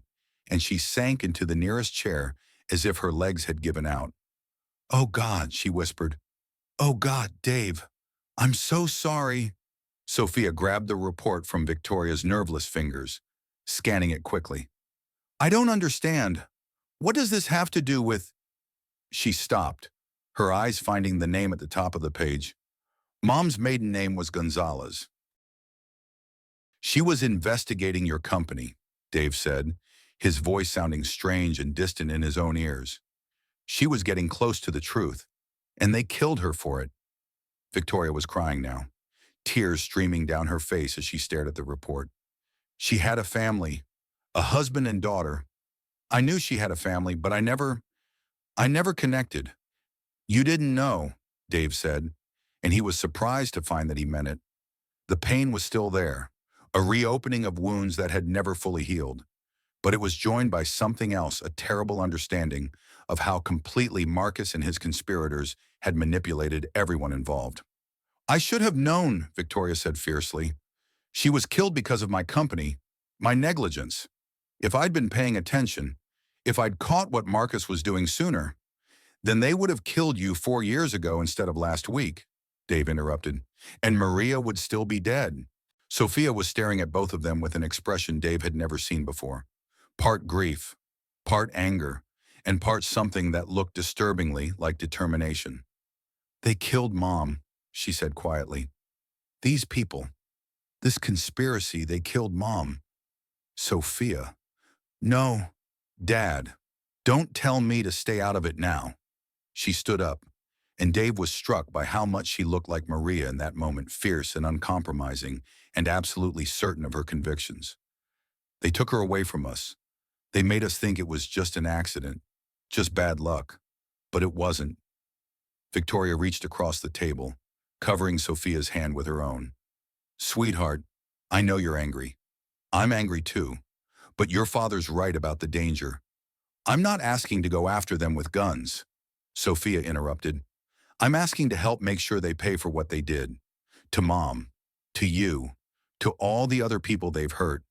and she sank into the nearest chair as if her legs had given out. Oh God, she whispered. Oh God, Dave, I'm so sorry. Sophia grabbed the report from Victoria's nerveless fingers, scanning it quickly. I don't understand. What does this have to do with... She stopped, her eyes finding the name at the top of the page. Mom's maiden name was Gonzalez. She was investigating your company, Dave said, his voice sounding strange and distant in his own ears. She was getting close to the truth, and they killed her for it. Victoria was crying now, tears streaming down her face as she stared at the report. She had a family, a husband and daughter. I knew she had a family, but I never connected. You didn't know, Dave said, and he was surprised to find that he meant it. The pain was still there, a reopening of wounds that had never fully healed. But it was joined by something else, a terrible understanding of how completely Marcus and his conspirators had manipulated everyone involved. I should have known, Victoria said fiercely. She was killed because of my company, my negligence. If I'd been paying attention, if I'd caught what Marcus was doing sooner, then they would have killed you 4 years ago instead of last week, Dave interrupted, and Maria would still be dead. Sophia was staring at both of them with an expression Dave had never seen before. Part grief, part anger, and part something that looked disturbingly like determination. They killed Mom, she said quietly. These people, this conspiracy, they killed Mom. Sophia. No, Dad, don't tell me to stay out of it now. She stood up, and Dave was struck by how much she looked like Maria in that moment, fierce and uncompromising, and absolutely certain of her convictions. They took her away from us. They made us think it was just an accident, just bad luck. But it wasn't. Victoria reached across the table, covering Sophia's hand with her own. Sweetheart, I know you're angry. I'm angry too. But your father's right about the danger. I'm not asking to go after them with guns, Sophia interrupted. I'm asking to help make sure they pay for what they did. To Mom, to you, to all the other people they've hurt.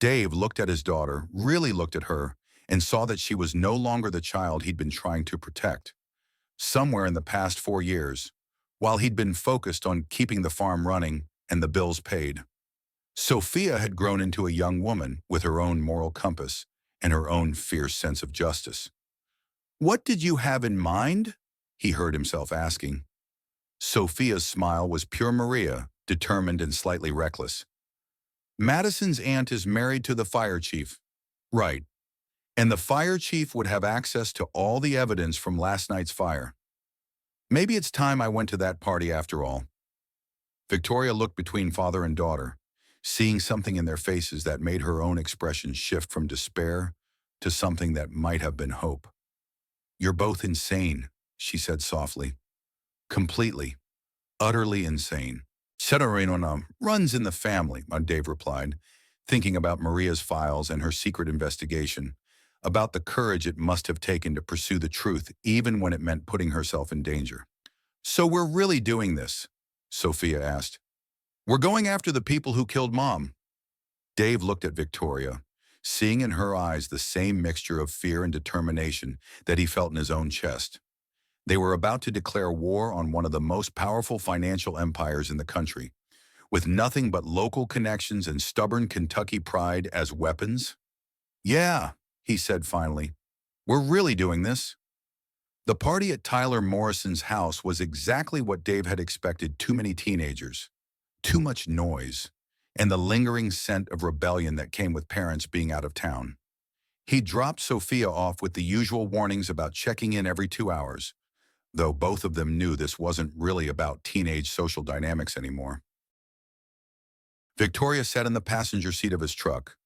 Dave looked at his daughter, really looked at her, and saw that she was no longer the child he'd been trying to protect. Somewhere in the past 4 years, while he'd been focused on keeping the farm running and the bills paid, Sophia had grown into a young woman with her own moral compass and her own fierce sense of justice. What did you have in mind? He heard himself asking. Sophia's smile was pure Maria, determined and slightly reckless. Madison's aunt is married to the fire chief. Right. And the fire chief would have access to all the evidence from last night's fire. Maybe it's time I went to that party after all. Victoria looked between father and daughter, seeing something in their faces that made her own expression shift from despair to something that might have been hope. You're both insane, she said softly. Completely, utterly insane. Serenona runs in the family, Dave replied, thinking about Maria's files and her secret investigation. about the courage it must have taken to pursue the truth even when it meant putting herself in danger. "So we're really doing this?" Sophia asked. "We're going after the people who killed Mom." Dave looked at Victoria, seeing in her eyes the same mixture of fear and determination that he felt in his own chest. They were about to declare war on one of the most powerful financial empires in the country, with nothing but local connections and stubborn Kentucky pride as weapons. "Yeah," he said finally, "we're really doing this." The party at Tyler Morrison's house was exactly what Dave had expected: too many teenagers, too much noise, and the lingering scent of rebellion that came with parents being out of town. He dropped Sophia off with the usual warnings about checking in every 2 hours, though both of them knew this wasn't really about teenage social dynamics anymore. Victoria sat in the passenger seat of his truck,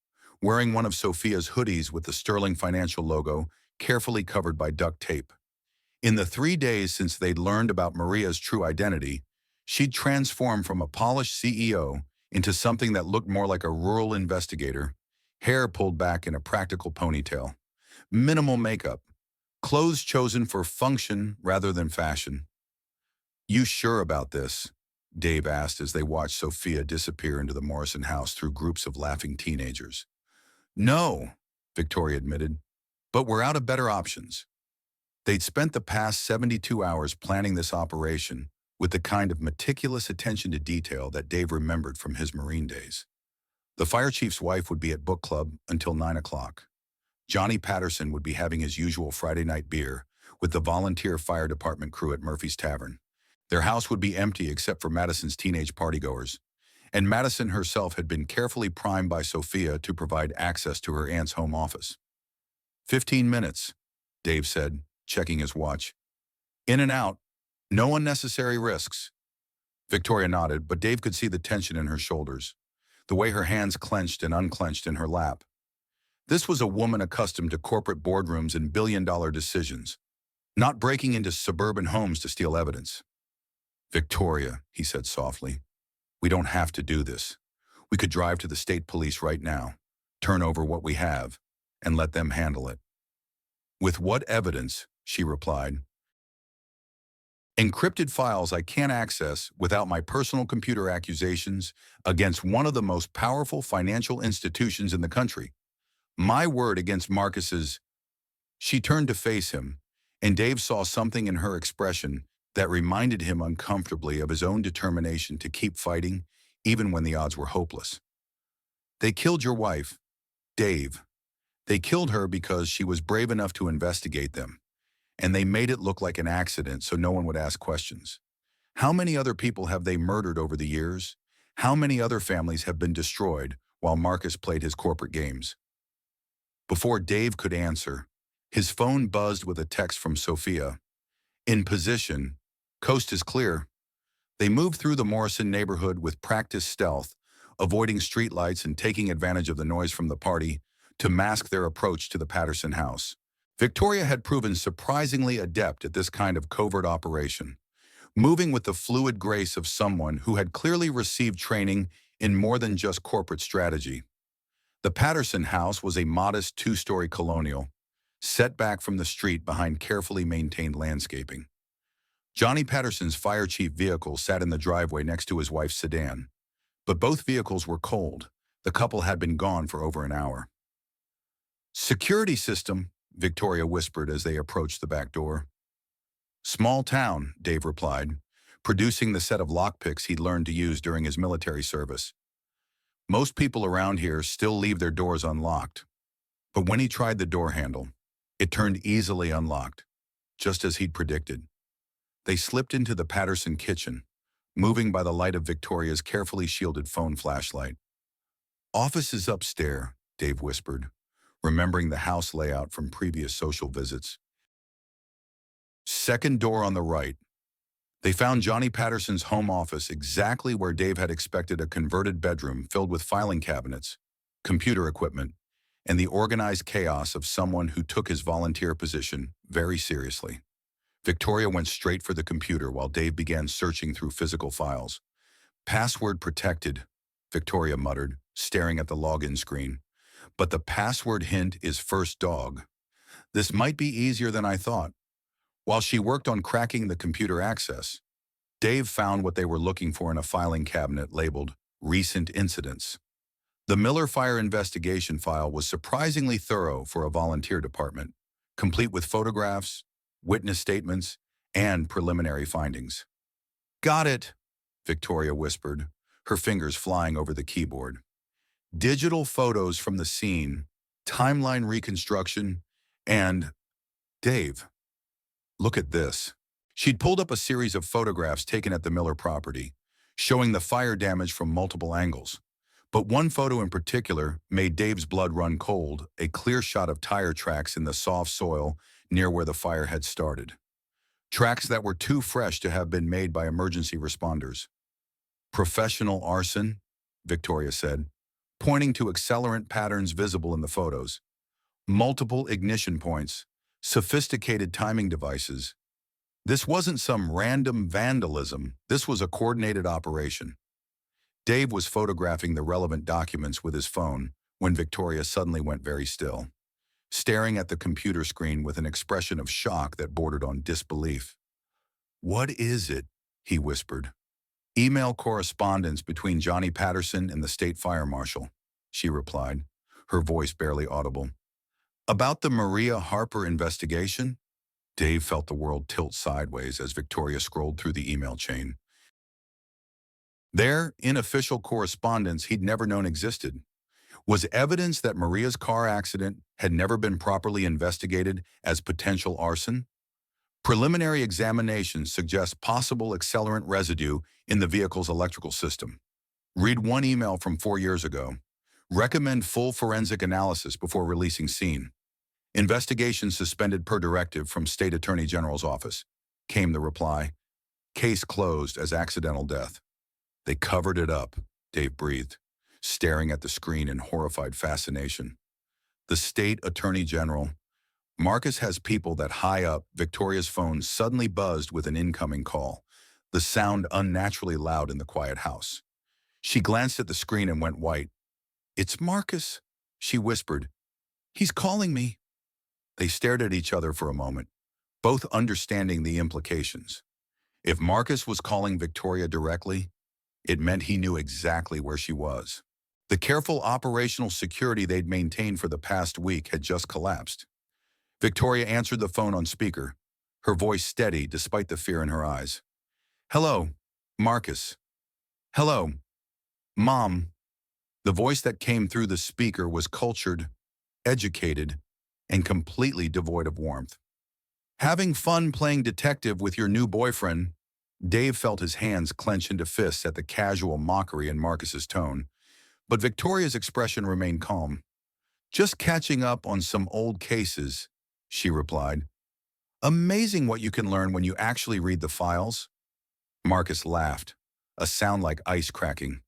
wearing one of Sophia's hoodies with the Sterling Financial logo carefully covered by duct tape. In the 3 days since they'd learned about Maria's true identity, she'd transformed from a polished CEO into something that looked more like a rural investigator, hair pulled back in a practical ponytail, minimal makeup, clothes chosen for function rather than fashion. "You sure about this?" Dave asked as they watched Sophia disappear into the Morrison house through groups of laughing teenagers. "No," Victoria admitted, "but we're out of better options." They'd spent the past 72 hours planning this operation with the kind of meticulous attention to detail that Dave remembered from his Marine days. The fire chief's wife would be at book club until 9 o'clock. Johnny Patterson would be having his usual Friday night beer with the volunteer fire department crew at Murphy's Tavern. Their house would be empty except for Madison's teenage partygoers, and Madison herself had been carefully primed by Sophia to provide access to her aunt's home office. 15 minutes, Dave said, checking his watch. "In and out. No unnecessary risks." Victoria nodded, but Dave could see the tension in her shoulders, the way her hands clenched and unclenched in her lap. This was a woman accustomed to corporate boardrooms and billion-dollar decisions, not breaking into suburban homes to steal evidence. "Victoria," he said softly, "we don't have to do this. We could drive to the state police right now, turn over what we have, and let them handle it." "With what evidence?" she replied. "Encrypted files I can't access without my personal computer accusations against one of the most powerful financial institutions in the country. My word against Marcus's." She turned to face him, and Dave saw something in her expression that reminded him uncomfortably of his own determination to keep fighting, even when the odds were hopeless. "They killed your wife, Dave. They killed her because she was brave enough to investigate them, and they made it look like an accident so no one would ask questions. How many other people have they murdered over the years? How many other families have been destroyed while Marcus played his corporate games?" Before Dave could answer, his phone buzzed with a text from Sophia. "In position. Coast is clear." They moved through the Morrison neighborhood with practiced stealth, avoiding streetlights and taking advantage of the noise from the party to mask their approach to the Patterson house. Victoria had proven surprisingly adept at this kind of covert operation, moving with the fluid grace of someone who had clearly received training in more than just corporate strategy. The Patterson house was a modest two-story colonial, set back from the street behind carefully maintained landscaping. Johnny Patterson's fire chief vehicle sat in the driveway next to his wife's sedan, but both vehicles were cold. The couple had been gone for over an hour. "Security system," Victoria whispered as they approached the back door. "Small town," Dave replied, producing the set of lockpicks he'd learned to use during his military service. "Most people around here still leave their doors unlocked." But when he tried the door handle, it turned easily unlocked, just as he'd predicted. They slipped into the Patterson kitchen, moving by the light of Victoria's carefully shielded phone flashlight. "Office is upstairs," Dave whispered, remembering the house layout from previous social visits. "Second door on the right." They found Johnny Patterson's home office exactly where Dave had expected: a converted bedroom filled with filing cabinets, computer equipment, and the organized chaos of someone who took his volunteer position very seriously. Victoria went straight for the computer while Dave began searching through physical files. "Password protected," Victoria muttered, staring at the login screen. But the password hint is first dog. This might be easier than I thought. While she worked on cracking the computer access, Dave found what they were looking for in a filing cabinet labeled Recent Incidents. The Miller Fire investigation file was surprisingly thorough for a volunteer department, complete with photographs, witness statements, and preliminary findings. Got it, Victoria whispered, her fingers flying over the keyboard. Digital photos from the scene, timeline reconstruction, and Dave, look at this. She'd pulled up a series of photographs taken at the Miller property, showing the fire damage from multiple angles. But one photo in particular made Dave's blood run cold, a clear shot of tire tracks in the soft soil near where the fire had started. Tracks that were too fresh to have been made by emergency responders. Professional arson, Victoria said, pointing to accelerant patterns visible in the photos. Multiple ignition points, sophisticated timing devices. This wasn't some random vandalism. This was a coordinated operation. Dave was photographing the relevant documents with his phone when Victoria suddenly went very still, staring at the computer screen with an expression of shock that bordered on disbelief. "What is it?" he whispered. "Email correspondence between Johnny Patterson and the state fire marshal," she replied, her voice barely audible. "About the Maria Harper investigation?" Dave felt the world tilt sideways as Victoria scrolled through the email chain. There, in official correspondence he'd never known existed, was evidence that Maria's car accident had never been properly investigated as potential arson. Preliminary examinations suggest possible accelerant residue in the vehicle's electrical system. Read one email from 4 years ago. Recommend full forensic analysis before releasing scene. Investigation suspended per directive from State Attorney General's office, came the reply. Case closed as accidental death. They covered it up, Dave breathed, staring at the screen in horrified fascination. The State Attorney General. Marcus has people that high up. Victoria's phone suddenly buzzed with an incoming call, the sound unnaturally loud in the quiet house. She glanced at the screen and went white. "It's Marcus," she whispered. "He's calling me." They stared at each other for a moment, both understanding the implications. If Marcus was calling Victoria directly, it meant he knew exactly where she was. The careful operational security they'd maintained for the past week had just collapsed. Victoria answered the phone on speaker, her voice steady despite the fear in her eyes. "Hello, Marcus." "Hello, Mom." The voice that came through the speaker was cultured, educated, and completely devoid of warmth. "Having fun playing detective with your new boyfriend?" Dave felt his hands clench into fists at the casual mockery in Marcus's tone, but Victoria's expression remained calm. "Just catching up on some old cases," she replied. "Amazing what you can learn when you actually read the files." Marcus laughed, a sound like ice cracking.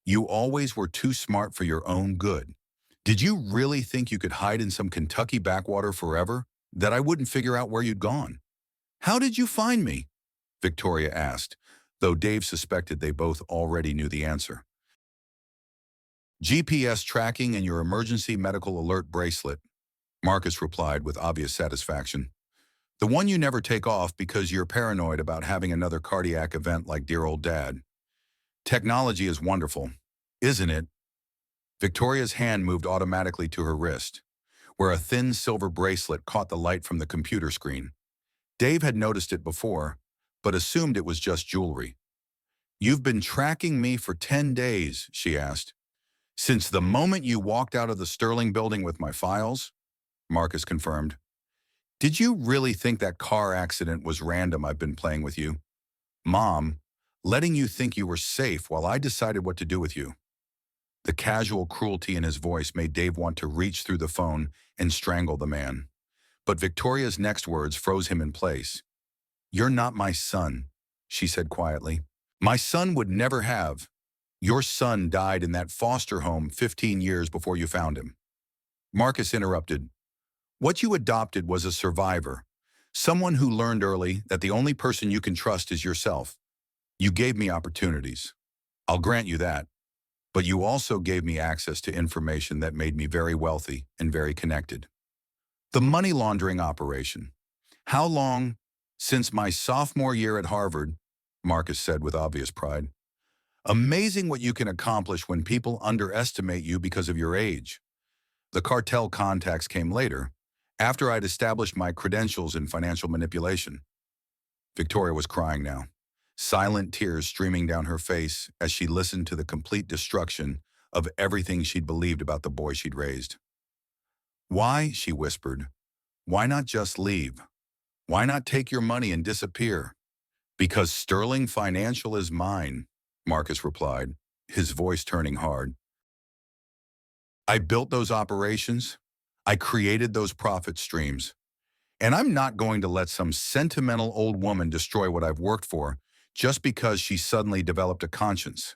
"You always were too smart for your own good. Did you really think you could hide in some Kentucky backwater forever, that I wouldn't figure out where you'd gone?" "How did you find me?" Victoria asked, though Dave suspected they both already knew the answer. "GPS tracking and your emergency medical alert bracelet," Marcus replied with obvious satisfaction. "The one you never take off because you're paranoid about having another cardiac event like dear old Dad. Technology is wonderful, isn't it?" Victoria's hand moved automatically to her wrist, where a thin silver bracelet caught the light from the computer screen. Dave had noticed it before, but assumed it was just jewelry. "You've been tracking me for 10 days, she asked. "Since the moment you walked out of the Sterling building with my files?" Marcus confirmed. "Did you really think that car accident was random? I've been playing with you, Mom, letting you think you were safe while I decided what to do with you." The casual cruelty in his voice made Dave want to reach through the phone and strangle the man. But Victoria's next words froze him in place. "You're not my son," she said quietly. "My son would never have. Your son died in that foster home 15 years before you found him." Marcus interrupted. "What you adopted was a survivor, someone who learned early that the only person you can trust is yourself. You gave me opportunities. I'll grant you that. but you also gave me access to information that made me very wealthy and very connected. The money laundering operation. How long? Since my sophomore year at Harvard, Marcus said with obvious pride. Amazing what you can accomplish when people underestimate you because of your age. The cartel contacts came later, after I'd established my credentials in financial manipulation. Victoria was crying now, silent tears streaming down her face as she listened to the complete destruction of everything she'd believed about the boy she'd raised. Why, she whispered, why not just leave? Why not take your money and disappear? Because Sterling Financial is mine, Marcus replied, his voice turning hard. I built those operations. I created those profit streams. And I'm not going to let some sentimental old woman destroy what I've worked for just because she suddenly developed a conscience.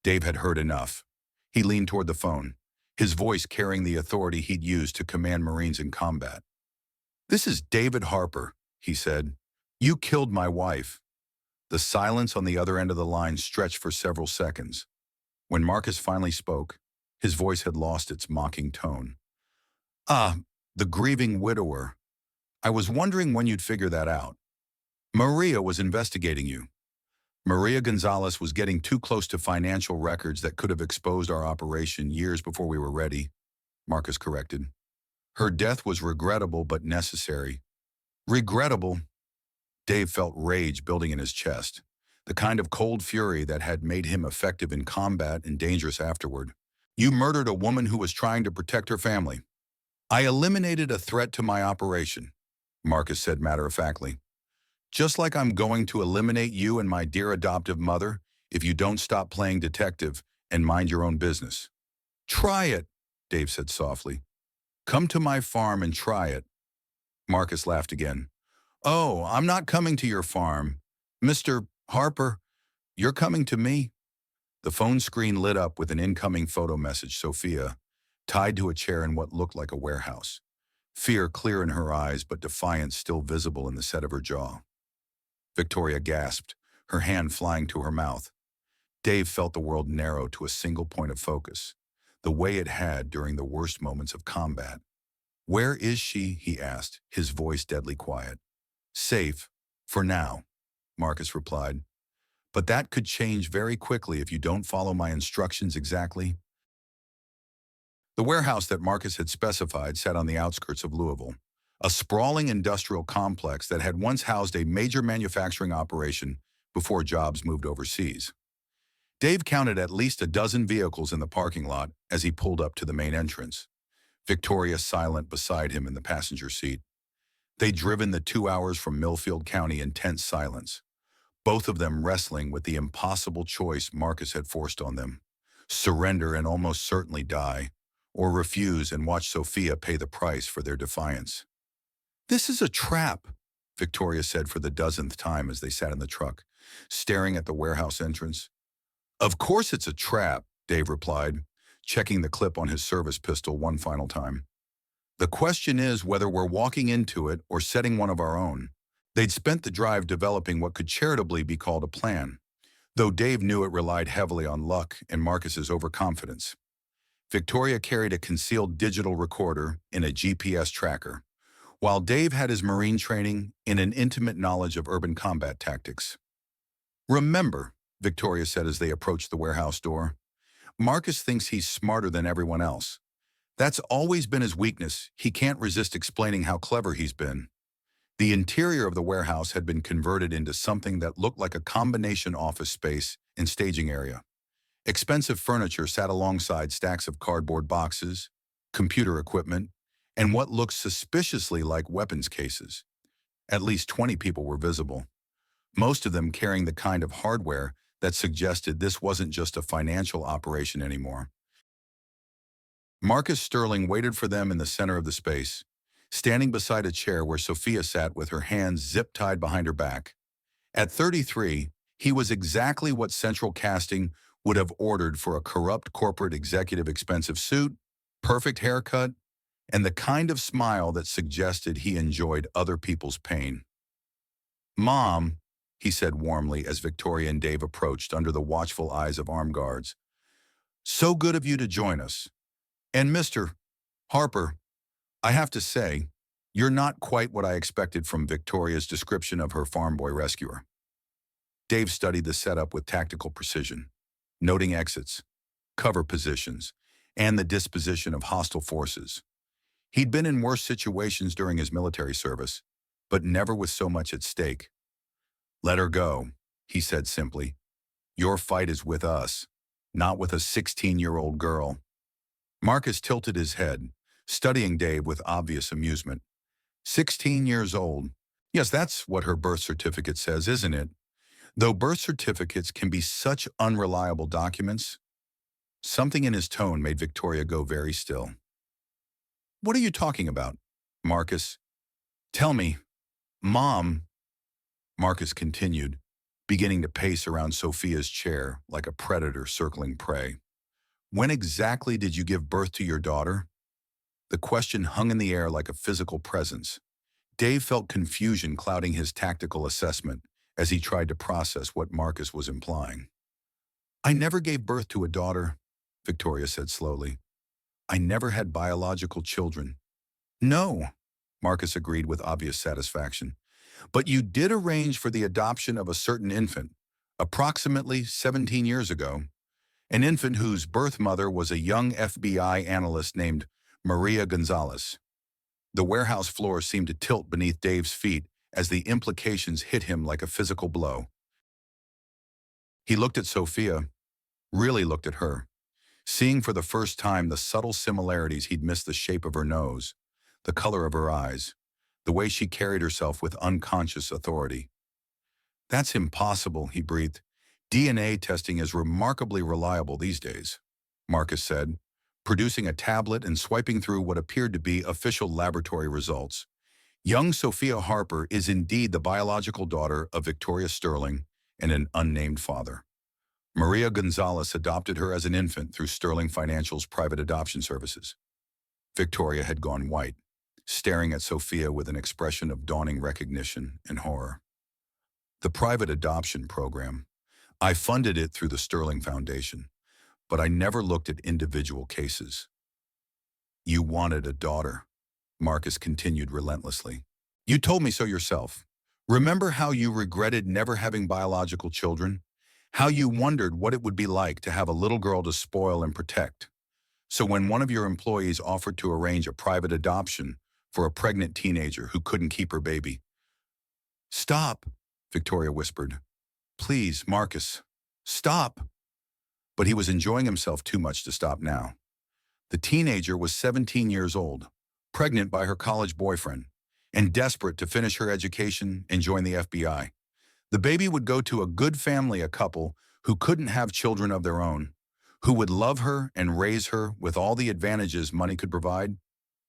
Dave had heard enough. He leaned toward the phone, his voice carrying the authority he'd used to command Marines in combat. This is David Harper, he said. You killed my wife. The silence on the other end of the line stretched for several seconds. When Marcus finally spoke, his voice had lost its mocking tone. Ah, the grieving widower. I was wondering when you'd figure that out. Maria was investigating you. Maria Gonzalez was getting too close to financial records that could have exposed our operation years before we were ready, Marcus corrected. Her death was regrettable but necessary. Regrettable? Dave felt rage building in his chest, the kind of cold fury that had made him effective in combat and dangerous afterward. You murdered a woman who was trying to protect her family. I eliminated a threat to my operation, Marcus said matter-of-factly. Just like I'm going to eliminate you and my dear adoptive mother if you don't stop playing detective and mind your own business. Try it, Dave said softly. Come to my farm and try it. Marcus laughed again. Oh, I'm not coming to your farm. Mr. Harper, you're coming to me. The phone screen lit up with an incoming photo message, Sophia, tied to a chair in what looked like a warehouse. Fear clear in her eyes, but defiance still visible in the set of her jaw. Victoria gasped, her hand flying to her mouth. Dave felt the world narrow to a single point of focus, the way it had during the worst moments of combat. Where is she? He asked, his voice deadly quiet. Safe, for now, Marcus replied. But that could change very quickly if you don't follow my instructions exactly. The warehouse that Marcus had specified sat on the outskirts of Louisville, a sprawling industrial complex that had once housed a major manufacturing operation before jobs moved overseas. Dave counted at least a dozen vehicles in the parking lot as he pulled up to the main entrance, Victoria silent beside him in the passenger seat. They'd driven the 2 hours from Millfield County in tense silence, both of them wrestling with the impossible choice Marcus had forced on them: surrender and almost certainly die, or refuse and watch Sophia pay the price for their defiance. This is a trap, Victoria said for the dozenth time as they sat in the truck, staring at the warehouse entrance. Of course it's a trap, Dave replied, checking the clip on his service pistol one final time. The question is whether we're walking into it or setting one of our own. They'd spent the drive developing what could charitably be called a plan, though Dave knew it relied heavily on luck and Marcus's overconfidence. Victoria carried a concealed digital recorder in a GPS tracker, while Dave had his Marine training in an intimate knowledge of urban combat tactics. Remember, Victoria said as they approached the warehouse door, Marcus thinks he's smarter than everyone else. That's always been his weakness. He can't resist explaining how clever he's been. The interior of the warehouse had been converted into something that looked like a combination office space and staging area. Expensive furniture sat alongside stacks of cardboard boxes, computer equipment, and what looked suspiciously like weapons cases. At least 20 people were visible, most of them carrying the kind of hardware that suggested this wasn't just a financial operation anymore. Marcus Sterling waited for them in the center of the space, standing beside a chair where Sophia sat with her hands zip-tied behind her back. At 33, he was exactly what central casting would have ordered for a corrupt corporate executive: expensive suit, perfect haircut, and the kind of smile that suggested he enjoyed other people's pain. Mom, he said warmly as Victoria and Dave approached under the watchful eyes of armed guards. So good of you to join us. And Mr. Harper, I have to say, you're not quite what I expected from Victoria's description of her farm boy rescuer. Dave studied the setup with tactical precision, noting exits, cover positions, and the disposition of hostile forces. He'd been in worse situations during his military service, but never with so much at stake. Let her go, he said simply. Your fight is with us, not with a 16-year-old girl. Marcus tilted his head, studying Dave with obvious amusement. 16 years old. Yes, that's what her birth certificate says, isn't it? Though birth certificates can be such unreliable documents, something in his tone made Victoria go very still. What are you talking about, Marcus? Tell me, Mom, Marcus continued, beginning to pace around Sophia's chair like a predator circling prey. When exactly did you give birth to your daughter? The question hung in the air like a physical presence. Dave felt confusion clouding his tactical assessment as he tried to process what Marcus was implying. I never gave birth to a daughter, Victoria said slowly. I never had biological children. No, Marcus agreed with obvious satisfaction. But you did arrange for the adoption of a certain infant, approximately 17 years ago, an infant whose birth mother was a young FBI analyst named Maria Gonzalez. The warehouse floor seemed to tilt beneath Dave's feet as the implications hit him like a physical blow. He looked at Sophia, really looked at her, seeing for the first time the subtle similarities he'd missed: the shape of her nose, the color of her eyes, the way she carried herself with unconscious authority. That's impossible, he breathed. DNA testing is remarkably reliable these days, Marcus said, producing a tablet and swiping through what appeared to be official laboratory results. Young Sophia Harper is indeed the biological daughter of Victoria Sterling and an unnamed father. Maria Gonzalez adopted her as an infant through Sterling Financial's private adoption services. Victoria had gone white, staring at Sophia with an expression of dawning recognition and horror. The private adoption program. I funded it through the Sterling Foundation, but I never looked at individual cases. You wanted a daughter, Marcus continued relentlessly. You told me so yourself. Remember how you regretted never having biological children? How you wondered what it would be like to have a little girl to spoil and protect? So when one of your employees offered to arrange a private adoption for a pregnant teenager who couldn't keep her baby. Stop, Victoria whispered. Please, Marcus, stop. But he was enjoying himself too much to stop now. The teenager was 17 years old, pregnant by her college boyfriend, and desperate to finish her education and join the FBI. The baby would go to a good family, a couple who couldn't have children of their own, who would love her and raise her with all the advantages money could provide.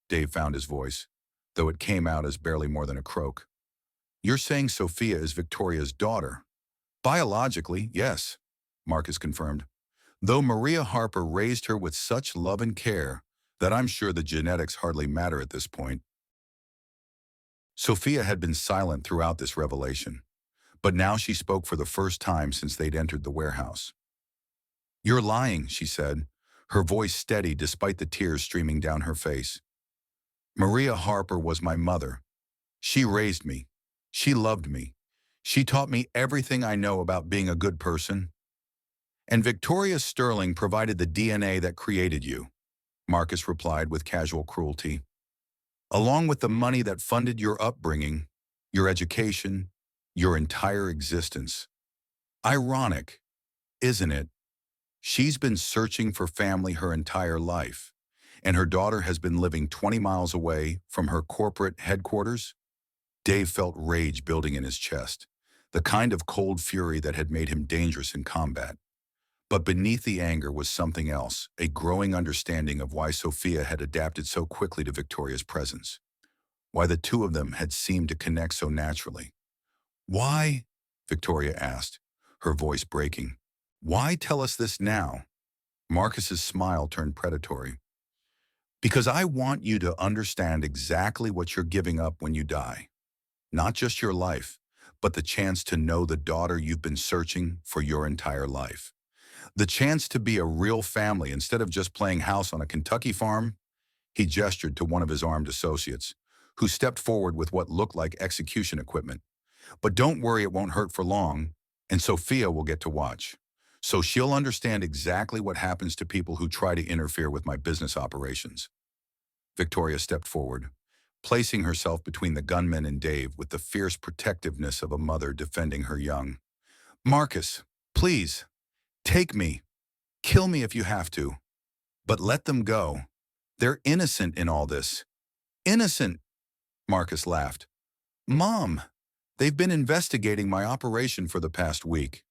Dave found his voice, though it came out as barely more than a croak. You're saying Sophia is Victoria's daughter? Biologically, yes, Marcus confirmed, though Maria Harper raised her with such love and care that I'm sure the genetics hardly matter at this point. Sophia had been silent throughout this revelation, but now she spoke for the first time since they'd entered the warehouse. You're lying, she said, her voice steady despite the tears streaming down her face. Maria Harper was my mother. She raised me. She loved me. She taught me everything I know about being a good person. And Victoria Sterling provided the DNA that created you, Marcus replied with casual cruelty. Along with the money that funded your upbringing, your education, your entire existence. Ironic, isn't it? She's been searching for family her entire life, and her daughter has been living 20 miles away from her corporate headquarters. Dave felt rage building in his chest, the kind of cold fury that had made him dangerous in combat. But beneath the anger was something else, a growing understanding of why Sophia had adapted so quickly to Victoria's presence, why the two of them had seemed to connect so naturally. Why? Victoria asked, her voice breaking. Why tell us this now? Marcus's smile turned predatory. Because I want you to understand exactly what you're giving up when you die. Not just your life, but the chance to know the daughter you've been searching for your entire life. The chance to be a real family instead of just playing house on a Kentucky farm. He gestured to one of his armed associates, who stepped forward with what looked like execution equipment. But don't worry, it won't hurt for long, and Sophia will get to watch. So she'll understand exactly what happens to people who try to interfere with my business operations. Victoria stepped forward, placing herself between the gunman and Dave with the fierce protectiveness of a mother defending her young. Marcus, please, take me. Kill me if you have to. But let them go. They're innocent in all this. Innocent, Marcus laughed. Mom, they've been investigating my operation for the past week.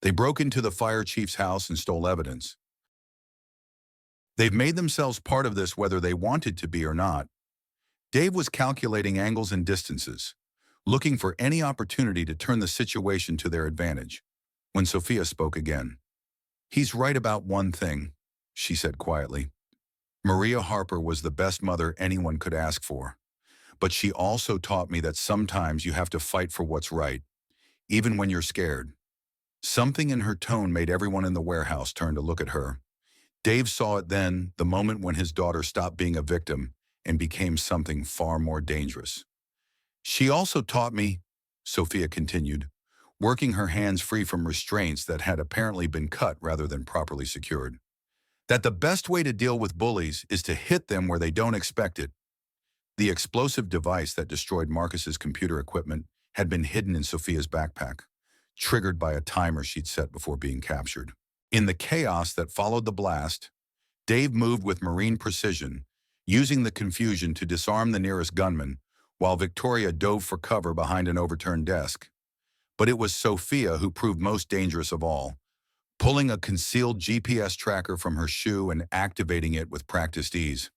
They broke into the fire chief's house and stole evidence. They've made themselves part of this whether they wanted to be or not. Dave was calculating angles and distances, looking for any opportunity to turn the situation to their advantage, when Sophia spoke again. He's right about one thing, she said quietly. Maria Harper was the best mother anyone could ask for. But she also taught me that sometimes you have to fight for what's right, even when you're scared. Something in her tone made everyone in the warehouse turn to look at her. Dave saw it then, the moment when his daughter stopped being a victim and became something far more dangerous. She also taught me, Sophia continued, working her hands free from restraints that had apparently been cut rather than properly secured, that the best way to deal with bullies is to hit them where they don't expect it. The explosive device that destroyed Marcus's computer equipment had been hidden in Sophia's backpack, triggered by a timer she'd set before being captured. In the chaos that followed the blast, Dave moved with marine precision, using the confusion to disarm the nearest gunman, while Victoria dove for cover behind an overturned desk. But it was Sophia who proved most dangerous of all, pulling a concealed GPS tracker from her shoe and activating it with practiced ease.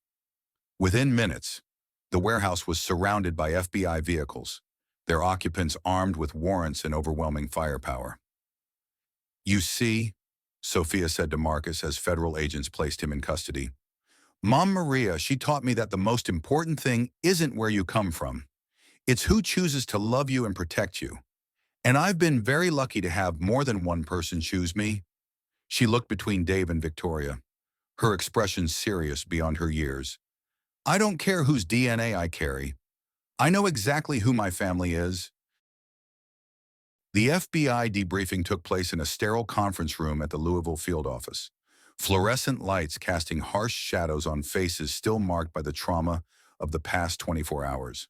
Within minutes, the warehouse was surrounded by FBI vehicles, their occupants armed with warrants and overwhelming firepower. You see, Sophia said to Marcus as federal agents placed him in custody. Mom Maria, she taught me that the most important thing isn't where you come from. It's who chooses to love you and protect you. And I've been very lucky to have more than one person choose me. She looked between Dave and Victoria, her expression serious beyond her years. I don't care whose DNA I carry. I know exactly who my family is. The FBI debriefing took place in a sterile conference room at the Louisville field office, fluorescent lights casting harsh shadows on faces still marked by the trauma of the past 24 hours.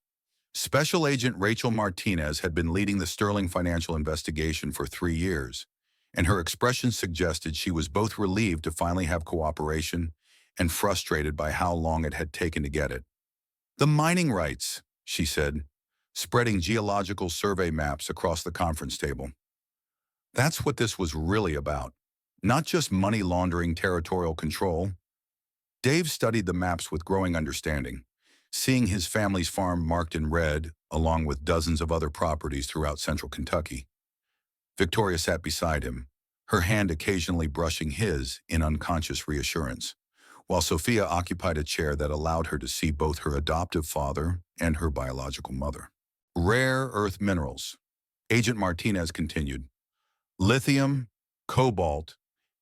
Special Agent Rachel Martinez had been leading the Sterling financial investigation for 3 years, and her expression suggested she was both relieved to finally have cooperation and frustrated by how long it had taken to get it. The mining rights, she said, spreading geological survey maps across the conference table. That's what this was really about, not just money laundering, territorial control. Dave studied the maps with growing understanding, seeing his family's farm marked in red, along with dozens of other properties throughout central Kentucky. Victoria sat beside him, her hand occasionally brushing his in unconscious reassurance, while Sophia occupied a chair that allowed her to see both her adoptive father and her biological mother. Rare earth minerals, Agent Martinez continued. Lithium, cobalt,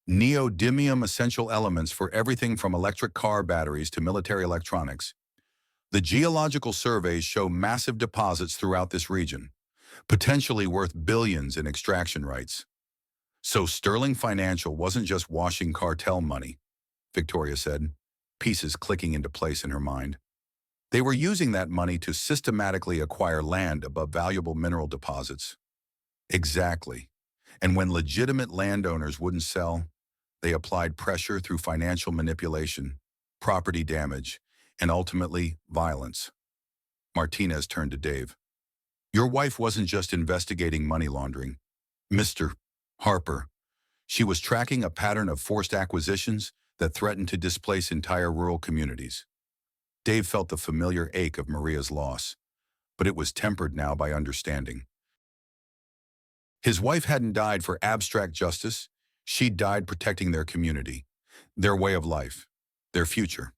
neodymium, essential elements for everything from electric car batteries to military electronics. The geological surveys show massive deposits throughout this region, potentially worth billions in extraction rights. So Sterling Financial wasn't just washing cartel money, Victoria said, pieces clicking into place in her mind. They were using that money to systematically acquire land above valuable mineral deposits. Exactly. And when legitimate landowners wouldn't sell, they applied pressure through financial manipulation, property damage, and ultimately violence. Martinez turned to Dave. Your wife wasn't just investigating money laundering, Mr. Harper. She was tracking a pattern of forced acquisitions that threatened to displace entire rural communities. Dave felt the familiar ache of Maria's loss, but it was tempered now by understanding. His wife hadn't died for abstract justice. She'd died protecting their community, their way of life, their future.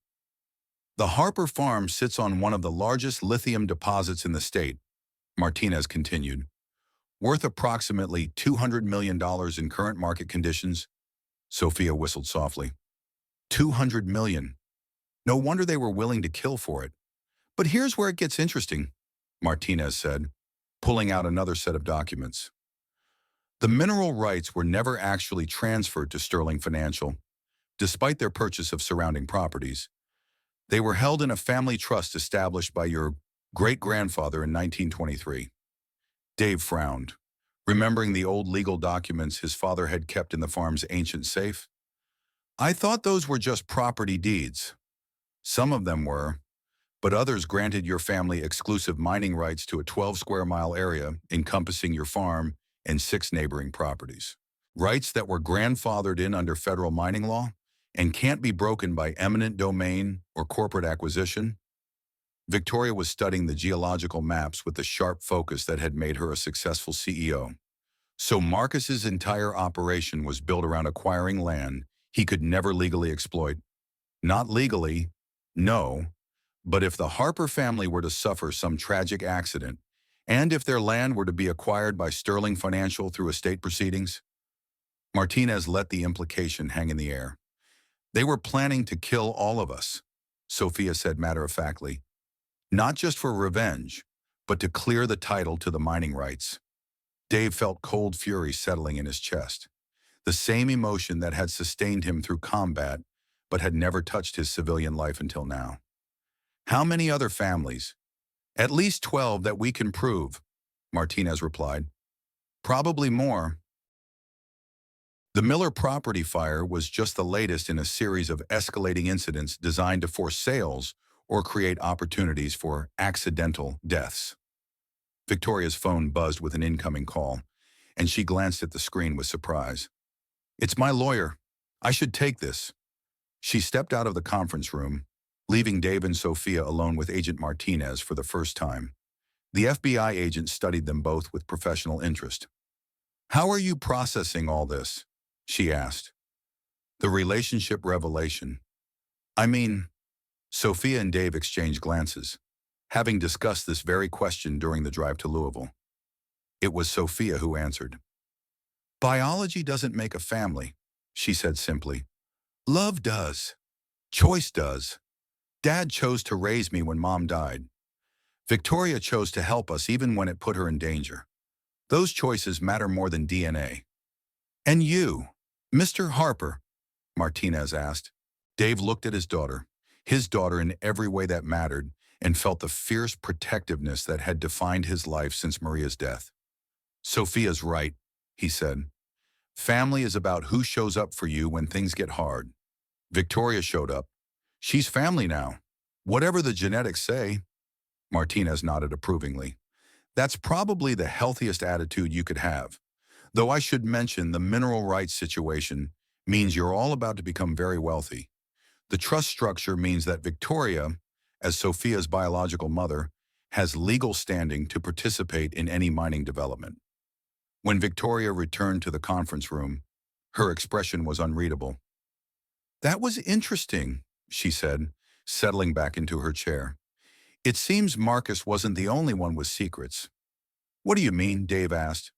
The Harper farm sits on one of the largest lithium deposits in the state, Martinez continued, worth approximately $200 million in current market conditions. Sophia whistled softly. 200 million. No wonder they were willing to kill for it. But here's where it gets interesting, Martinez said, pulling out another set of documents. The mineral rights were never actually transferred to Sterling Financial, despite their purchase of surrounding properties. They were held in a family trust established by your great-grandfather in 1923. Dave frowned, remembering the old legal documents his father had kept in the farm's ancient safe. I thought those were just property deeds. Some of them were, but others granted your family exclusive mining rights to a 12-square-mile area encompassing your farm and 6 neighboring properties. Rights that were grandfathered in under federal mining law and can't be broken by eminent domain or corporate acquisition. Victoria was studying the geological maps with the sharp focus that had made her a successful CEO. So Marcus's entire operation was built around acquiring land he could never legally exploit. Not legally, no, but if the Harper family were to suffer some tragic accident, and if their land were to be acquired by Sterling Financial through estate proceedings, Martinez let the implication hang in the air. They were planning to kill all of us, Sophia said matter-of-factly. Not just for revenge, but to clear the title to the mining rights. Dave felt cold fury settling in his chest, the same emotion that had sustained him through combat but had never touched his civilian life until now. How many other families? At least 12 that we can prove, Martinez replied. Probably more. The Miller property fire was just the latest in a series of escalating incidents designed to force sales or create opportunities for accidental deaths. Victoria's phone buzzed with an incoming call, and she glanced at the screen with surprise. It's my lawyer. I should take this. She stepped out of the conference room, leaving Dave and Sophia alone with Agent Martinez for the first time. The FBI agent studied them both with professional interest. How are you processing all this? She asked. The relationship revelation. I mean, Sophia and Dave exchanged glances, having discussed this very question during the drive to Louisville. It was Sophia who answered. Biology doesn't make a family, she said simply. Love does. Choice does. Dad chose to raise me when Mom died. Victoria chose to help us even when it put her in danger. Those choices matter more than DNA. And you, Mr. Harper? Martinez asked. Dave looked at his daughter in every way that mattered, and felt the fierce protectiveness that had defined his life since Maria's death. Sophia's right, he said. Family is about who shows up for you when things get hard. Victoria showed up. She's family now. Whatever the genetics say. Martinez nodded approvingly. That's probably the healthiest attitude you could have. Though I should mention the mineral rights situation means you're all about to become very wealthy. The trust structure means that Victoria, as Sophia's biological mother, has legal standing to participate in any mining development. When Victoria returned to the conference room, her expression was unreadable. That was interesting, she said, settling back into her chair. It seems Marcus wasn't the only one with secrets. What do you mean? Dave asked.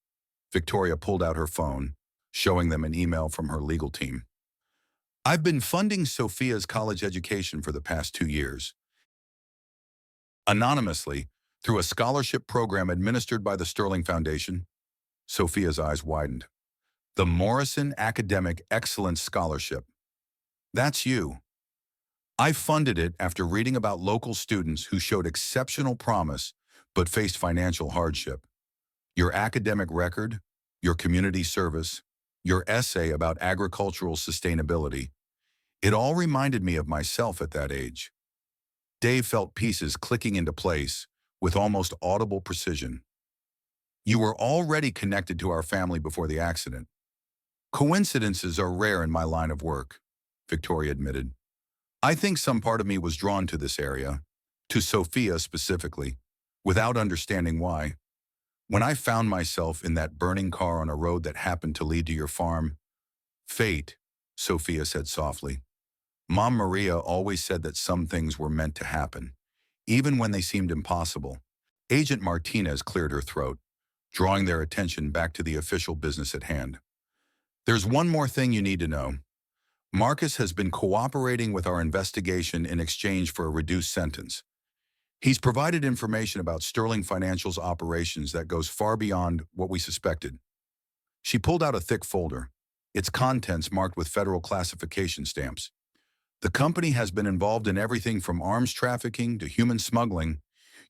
Victoria pulled out her phone, showing them an email from her legal team. I've been funding Sophia's college education for the past 2 years. Anonymously, through a scholarship program administered by the Sterling Foundation. Sophia's eyes widened. The Morrison Academic Excellence Scholarship. That's you. I funded it after reading about local students who showed exceptional promise but faced financial hardship. Your academic record, your community service, your essay about agricultural sustainability, it all reminded me of myself at that age. Dave felt pieces clicking into place with almost audible precision. You were already connected to our family before the accident. Coincidences are rare in my line of work, Victoria admitted. I think some part of me was drawn to this area, to Sophia specifically, without understanding why. When I found myself in that burning car on a road that happened to lead to your farm, fate, Sophia said softly. Mom Maria always said that some things were meant to happen, even when they seemed impossible. Agent Martinez cleared her throat, drawing their attention back to the official business at hand. There's one more thing you need to know, Marcus has been cooperating with our investigation in exchange for a reduced sentence. He's provided information about Sterling Financial's operations that goes far beyond what we suspected. She pulled out a thick folder, its contents marked with federal classification stamps. The company has been involved in everything from arms trafficking to human smuggling,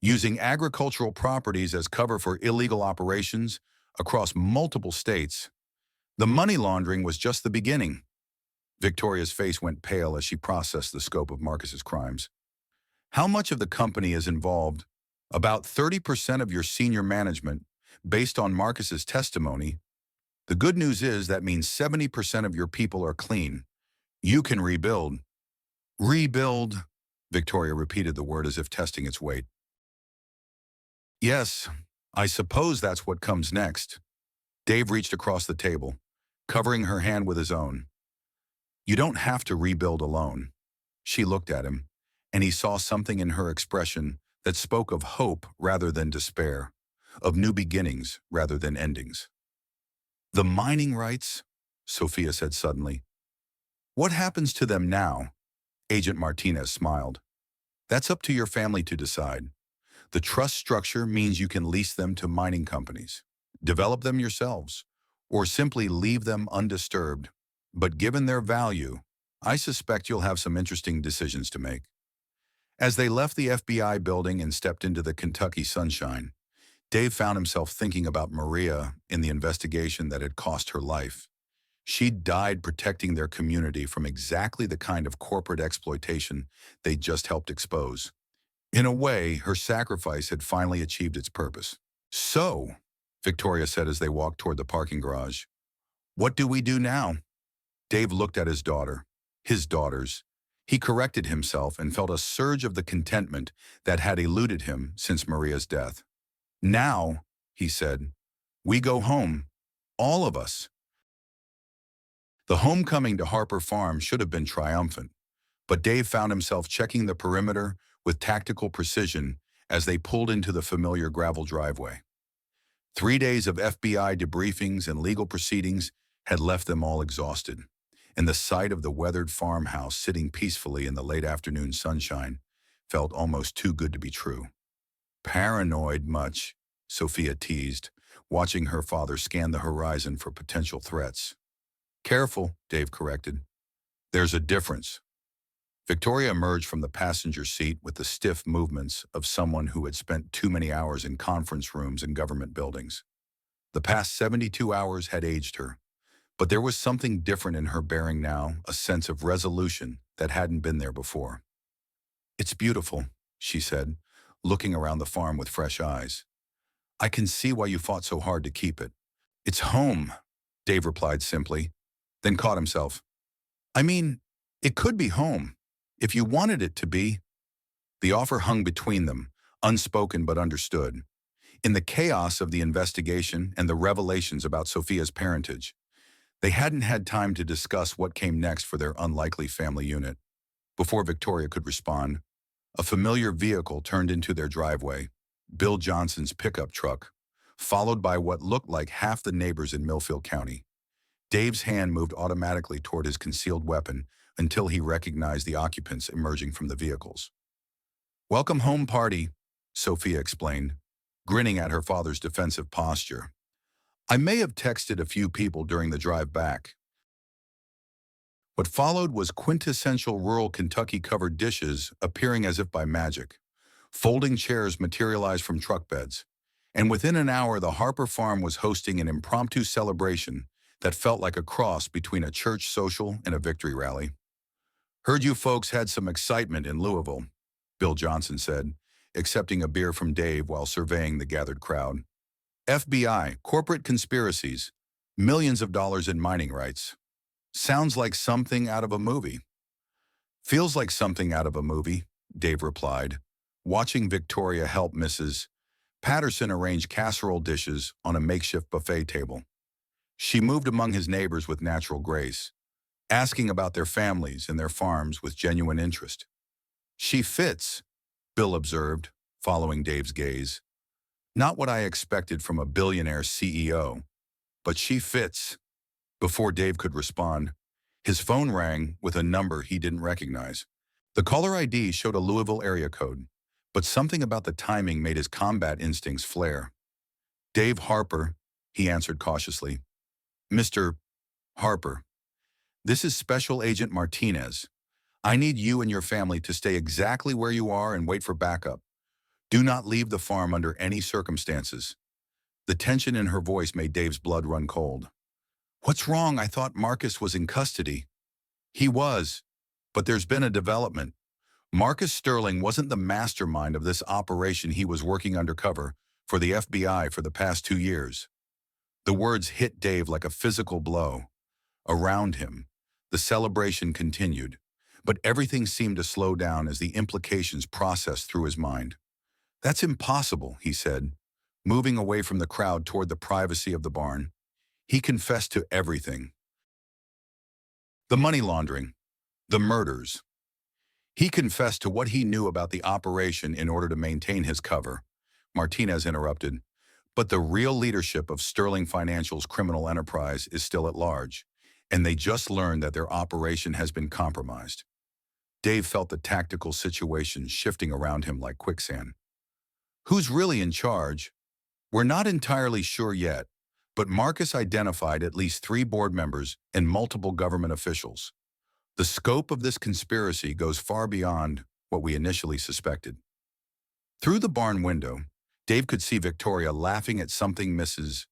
using agricultural properties as cover for illegal operations across multiple states. The money laundering was just the beginning. Victoria's face went pale as she processed the scope of Marcus's crimes. How much of the company is involved? About 30% of your senior management, based on Marcus's testimony. The good news is that means 70% of your people are clean. You can rebuild. Rebuild, Victoria repeated the word as if testing its weight. Yes, I suppose that's what comes next. Dave reached across the table, covering her hand with his own. You don't have to rebuild alone. She looked at him, and he saw something in her expression that spoke of hope rather than despair, of new beginnings rather than endings. The mining rights, Sophia said suddenly. What happens to them now? Agent Martinez smiled. That's up to your family to decide. The trust structure means you can lease them to mining companies, develop them yourselves, or simply leave them undisturbed. But given their value, I suspect you'll have some interesting decisions to make. As they left the FBI building and stepped into the Kentucky sunshine, Dave found himself thinking about Maria in the investigation that had cost her life. She'd died protecting their community from exactly the kind of corporate exploitation they'd just helped expose. In a way, her sacrifice had finally achieved its purpose. So, Victoria said as they walked toward the parking garage, what do we do now? Dave looked at his daughter, his daughters. He corrected himself and felt a surge of the contentment that had eluded him since Maria's death. Now, he said, we go home, all of us. The homecoming to Harper Farm should have been triumphant, but Dave found himself checking the perimeter with tactical precision as they pulled into the familiar gravel driveway. 3 days of FBI debriefings and legal proceedings had left them all exhausted, and the sight of the weathered farmhouse sitting peacefully in the late afternoon sunshine felt almost too good to be true. Paranoid much, Sophia teased, watching her father scan the horizon for potential threats. Careful, Dave corrected. There's a difference. Victoria emerged from the passenger seat with the stiff movements of someone who had spent too many hours in conference rooms and government buildings. The past 72 hours had aged her, but there was something different in her bearing now, a sense of resolution that hadn't been there before. It's beautiful, she said, looking around the farm with fresh eyes. I can see why you fought so hard to keep it. It's home, Dave replied simply, then caught himself. I mean, it could be home, if you wanted it to be. The offer hung between them, unspoken but understood. In the chaos of the investigation and the revelations about Sophia's parentage, they hadn't had time to discuss what came next for their unlikely family unit. Before Victoria could respond, a familiar vehicle turned into their driveway, Bill Johnson's pickup truck, followed by what looked like half the neighbors in Millfield County. Dave's hand moved automatically toward his concealed weapon until he recognized the occupants emerging from the vehicles. Welcome home party, Sophia explained, grinning at her father's defensive posture. I may have texted a few people during the drive back. What followed was quintessential rural Kentucky covered dishes appearing as if by magic. Folding chairs materialized from truck beds, and within an hour the Harper Farm was hosting an impromptu celebration that felt like a cross between a church social and a victory rally. Heard you folks had some excitement in Louisville, Bill Johnson said, accepting a beer from Dave while surveying the gathered crowd. FBI, corporate conspiracies, millions of dollars in mining rights. Sounds like something out of a movie. Feels like something out of a movie, Dave replied, watching Victoria help Mrs. Patterson arrange casserole dishes on a makeshift buffet table. She moved among his neighbors with natural grace, asking about their families and their farms with genuine interest. She fits, Bill observed, following Dave's gaze. Not what I expected from a billionaire CEO, but she fits. Before Dave could respond, His phone rang with a number he didn't recognize. The caller ID showed a Louisville area code, but something about the timing made his combat instincts flare. "Dave Harper," he answered cautiously. "Mr. Harper, this is Special Agent Martinez. I need you and your family to stay exactly where you are and wait for backup. Do not leave the farm under any circumstances." The tension in her voice made Dave's blood run cold. "What's wrong? I thought Marcus was in custody." "He was, but there's been a development. Marcus Sterling wasn't the mastermind of this operation. He was working undercover for the FBI for the past 2 years." The words hit Dave like a physical blow. Around him, the celebration continued, but everything seemed to slow down as the implications processed through his mind. "That's impossible," he said, moving away from the crowd toward the privacy of the barn. He confessed to everything. The money laundering, the murders. He confessed to what he knew about the operation in order to maintain his cover. Martinez interrupted. "But the real leadership of Sterling Financial's criminal enterprise is still at large, and they just learned that their operation has been compromised." Dave felt the tactical situation shifting around him like quicksand. "Who's really in charge? We're not entirely sure yet, but Marcus identified at least 3 board members and multiple government officials. The scope of this conspiracy goes far beyond what we initially suspected." Through the barn window, Dave could see Victoria laughing at something Mrs.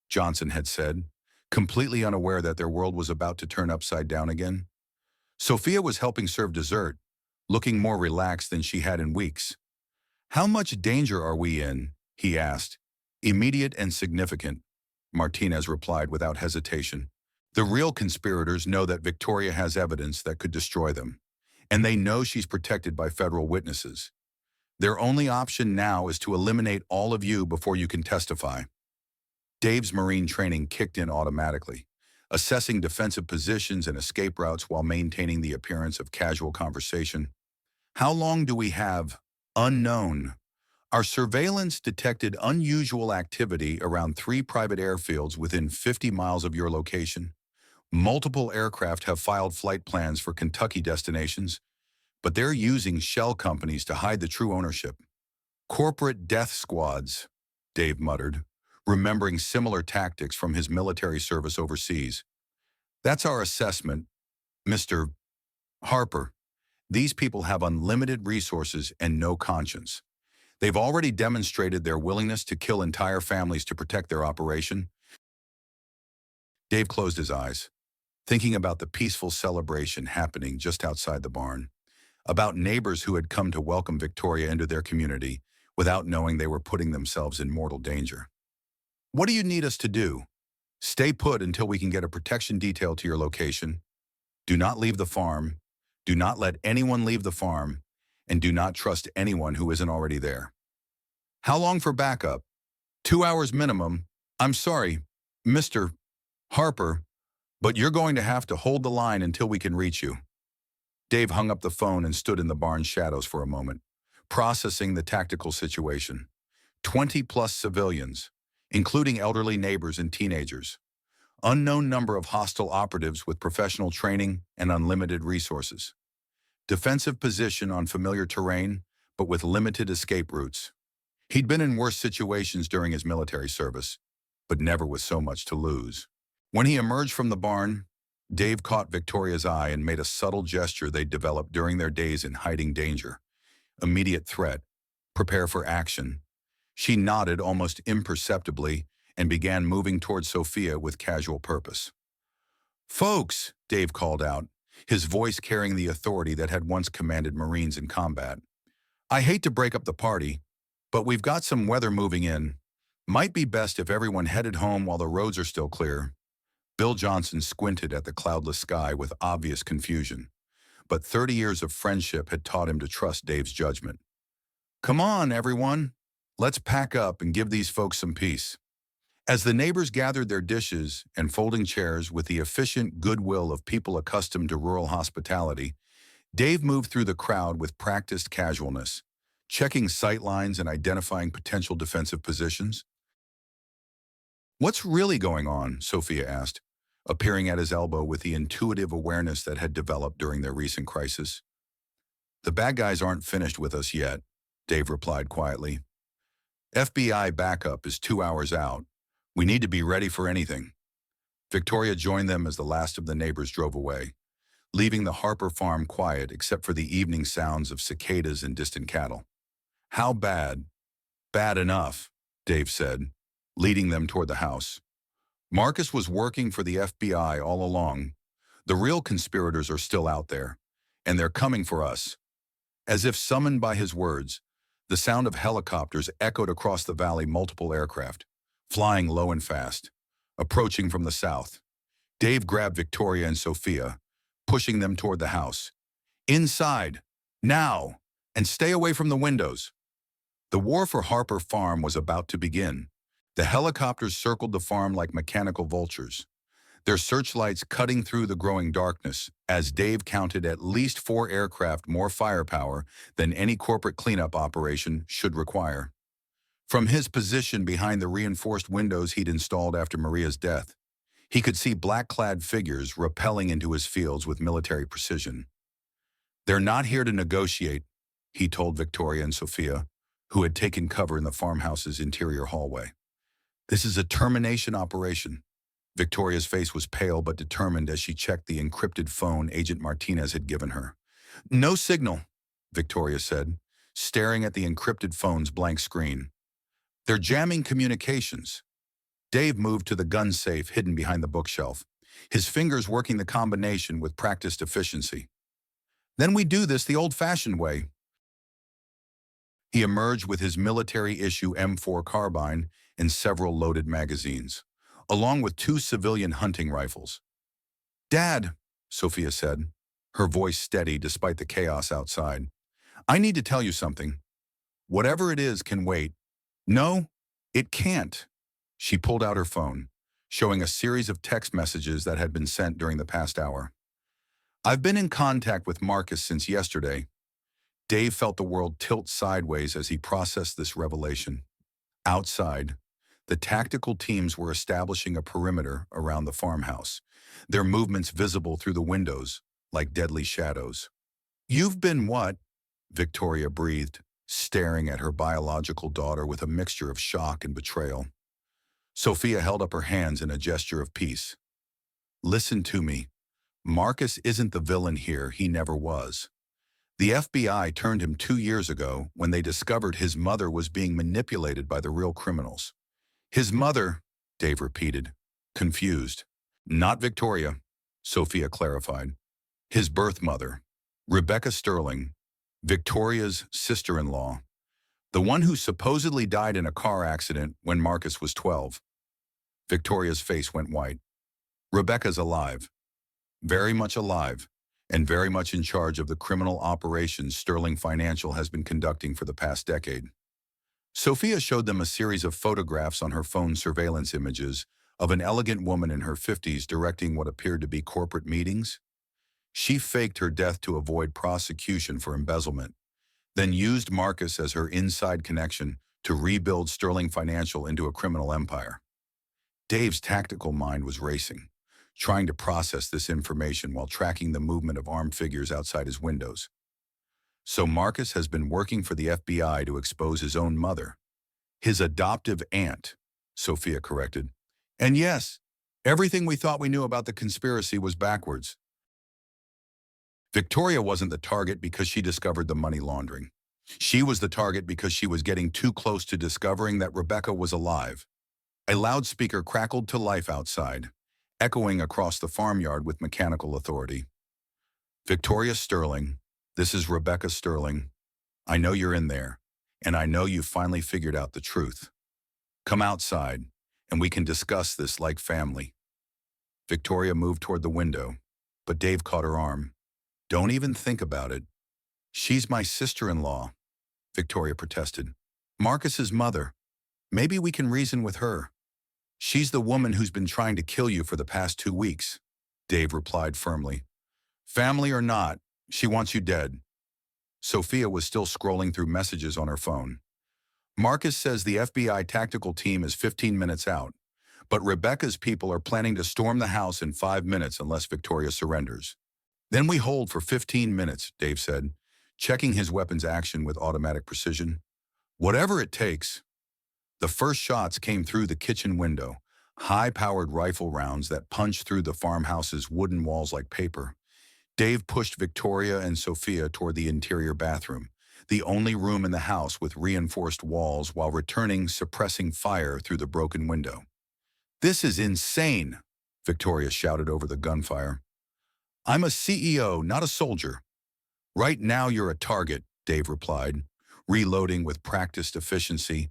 Johnson had said, completely unaware that their world was about to turn upside down again. Sophia was helping serve dessert, looking more relaxed than she had in weeks. "How much danger are we in?" he asked. "Immediate and significant," Martinez replied without hesitation. "The real conspirators know that Victoria has evidence that could destroy them, and they know she's protected by federal witnesses. Their only option now is to eliminate all of you before you can testify." Dave's Marine training kicked in automatically, assessing defensive positions and escape routes while maintaining the appearance of casual conversation. "How long do we have?" "Unknown. Our surveillance detected unusual activity around 3 private airfields within 50 miles of your location. Multiple aircraft have filed flight plans for Kentucky destinations, but they're using shell companies to hide the true ownership." "Corporate death squads," Dave muttered, remembering similar tactics from his military service overseas. "That's our assessment, Mr. Harper. These people have unlimited resources and no conscience. They've already demonstrated their willingness to kill entire families to protect their operation." Dave closed his eyes, thinking about the peaceful celebration happening just outside the barn, about neighbors who had come to welcome Victoria into their community without knowing they were putting themselves in mortal danger. "What do you need us to do?" "Stay put until we can get a protection detail to your location. Do not leave the farm. Do not let anyone leave the farm, and do not trust anyone who isn't already there." "How long for backup?" 2 hours minimum. "I'm sorry, Mr. Harper, but you're going to have to hold the line until we can reach you." Dave hung up the phone and stood in the barn's shadows for a moment, processing the tactical situation. 20-plus civilians, including elderly neighbors and teenagers. Unknown number of hostile operatives with professional training and unlimited resources. Defensive position on familiar terrain, but with limited escape routes. He'd been in worse situations during his military service, but never with so much to lose. When he emerged from the barn, Dave caught Victoria's eye and made a subtle gesture they'd developed during their days in hiding danger. Immediate threat. Prepare for action. She nodded almost imperceptibly and began moving toward Sophia with casual purpose. "Folks," Dave called out, his voice carrying the authority that had once commanded Marines in combat. "I hate to break up the party, but we've got some weather moving in. Might be best if everyone headed home while the roads are still clear." Bill Johnson squinted at the cloudless sky with obvious confusion, but 30 years of friendship had taught him to trust Dave's judgment. "Come on, everyone. Let's pack up and give these folks some peace." As the neighbors gathered their dishes and folding chairs with the efficient goodwill of people accustomed to rural hospitality, Dave moved through the crowd with practiced casualness, checking sight lines and identifying potential defensive positions. "What's really going on?" Sophia asked. appearing at his elbow with the intuitive awareness that had developed during their recent crisis. "The bad guys aren't finished with us yet," Dave replied quietly. "FBI backup is 2 hours out. We need to be ready for anything." Victoria joined them as the last of the neighbors drove away, leaving the Harper farm quiet except for the evening sounds of cicadas and distant cattle. "How bad?" "Bad enough," Dave said, leading them toward the house. "Marcus was working for the FBI all along. The real conspirators are still out there, and they're coming for us." As if summoned by his words, the sound of helicopters echoed across the valley, multiple aircraft, flying low and fast, approaching from the south. Dave grabbed Victoria and Sophia, pushing them toward the house. "Inside! Now! And stay away from the windows!" The war for Harper Farm was about to begin. The helicopters circled the farm like mechanical vultures, their searchlights cutting through the growing darkness as Dave counted at least 4 aircraft more firepower than any corporate cleanup operation should require. From his position behind the reinforced windows he'd installed after Maria's death, he could see black-clad figures rappelling into his fields with military precision. "They're not here to negotiate," he told Victoria and Sophia, who had taken cover in the farmhouse's interior hallway. "This is a termination operation." Victoria's face was pale but determined as she checked the encrypted phone Agent Martinez had given her. "No signal," Victoria said, staring at the encrypted phone's blank screen. "They're jamming communications." Dave moved to the gun safe hidden behind the bookshelf, his fingers working the combination with practiced efficiency. "Then we do this the old-fashioned way." He emerged with his military-issue M4 carbine and several loaded magazines, along with 2 civilian hunting rifles. "Dad," Sophia said, her voice steady despite the chaos outside, "I need to tell you something. Whatever it is can wait." "No, it can't." She pulled out her phone, showing a series of text messages that had been sent during the past hour. "I've been in contact with Marcus since yesterday." Dave felt the world tilt sideways as he processed this revelation. Outside, the tactical teams were establishing a perimeter around the farmhouse, their movements visible through the windows like deadly shadows. "You've been what?" Victoria breathed, staring at her biological daughter with a mixture of shock and betrayal. Sophia held up her hands in a gesture of peace. "Listen to me. Marcus isn't the villain here, he never was. The FBI turned him 2 years ago when they discovered his mother was being manipulated by the real criminals." "His mother," Dave repeated, confused. "Not Victoria," Sophia clarified. "His birth mother, Rebecca Sterling, Victoria's sister-in-law, the one who supposedly died in a car accident when Marcus was 12. Victoria's face went white. "Rebecca's alive. Very much alive, and very much in charge of the criminal operations Sterling Financial has been conducting for the past decade." Sophia showed them a series of photographs on her phone's surveillance images of an elegant woman in her 50s directing what appeared to be corporate meetings. She faked her death to avoid prosecution for embezzlement, then used Marcus as her inside connection to rebuild Sterling Financial into a criminal empire. Dave's tactical mind was racing, trying to process this information while tracking the movement of armed figures outside his windows. "So Marcus has been working for the FBI to expose his own mother." "His adoptive aunt," Sophia corrected. "And yes, everything we thought we knew about the conspiracy was backwards. Victoria wasn't the target because she discovered the money laundering. She was the target because she was getting too close to discovering that Rebecca was alive." A loudspeaker crackled to life outside, echoing across the farmyard with mechanical authority. "Victoria Sterling, this is Rebecca Sterling. I know you're in there, and I know you've finally figured out the truth. Come outside, and we can discuss this like family." Victoria moved toward the window, but Dave caught her arm. "Don't even think about it." "She's my sister-in-law," Victoria protested. "Marcus's mother. Maybe we can reason with her." "She's the woman who's been trying to kill you for the past 2 weeks," Dave replied firmly. "Family or not, she wants you dead." Sophia was still scrolling through messages on her phone. "Marcus says the FBI tactical team is 15 minutes out, but Rebecca's people are planning to storm the house in 5 minutes unless Victoria surrenders. Then we hold for 15 minutes, Dave said, checking his weapon's action with automatic precision. Whatever it takes. The first shots came through the kitchen window, high-powered rifle rounds that punched through the farmhouse's wooden walls like paper. Dave pushed Victoria and Sophia toward the interior bathroom, the only room in the house with reinforced walls, while returning, suppressing fire through the broken window. "This is insane," Victoria shouted over the gunfire. "I'm a CEO, not a soldier." "Right now you're a target," Dave replied, reloading with practiced efficiency.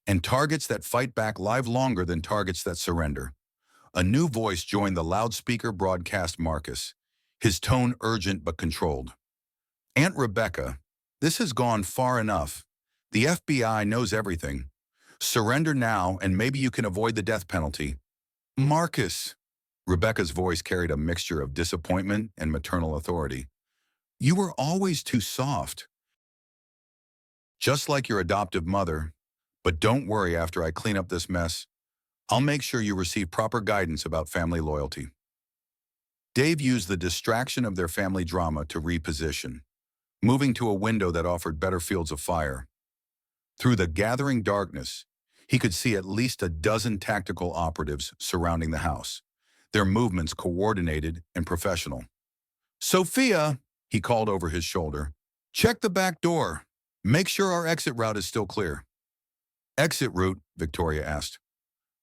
"And targets that fight back live longer than targets that surrender." A new voice joined the loudspeaker broadcast Marcus, his tone urgent but controlled. "Aunt Rebecca, this has gone far enough. The FBI knows everything. Surrender now and maybe you can avoid the death penalty." "Marcus," Rebecca's voice carried a mixture of disappointment and maternal authority. "You were always too soft. Just like your adoptive mother. But don't worry, after I clean up this mess, I'll make sure you receive proper guidance about family loyalty." Dave used the distraction of their family drama to reposition, moving to a window that offered better fields of fire. Through the gathering darkness, he could see at least a dozen tactical operatives surrounding the house, their movements coordinated and professional. "Sophia," he called over his shoulder, "check the back door. Make sure our exit route is still clear." "Exit route?" Victoria asked.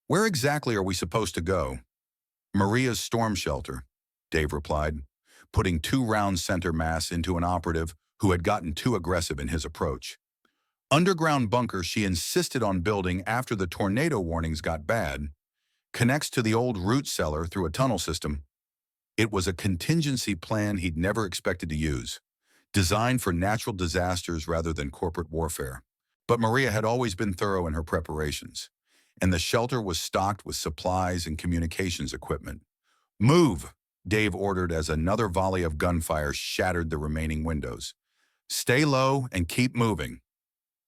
"Where exactly are we supposed to go?" "Maria's storm shelter," Dave replied, putting 2 rounds center mass into an operative who had gotten too aggressive in his approach. "Underground bunker she insisted on building after the tornado warnings got bad. Connects to the old root cellar through a tunnel system." It was a contingency plan he'd never expected to use, designed for natural disasters rather than corporate warfare. But Maria had always been thorough in her preparations, and the shelter was stocked with supplies and communications equipment. "Move," Dave ordered as another volley of gunfire shattered the remaining windows. "Stay low and keep moving."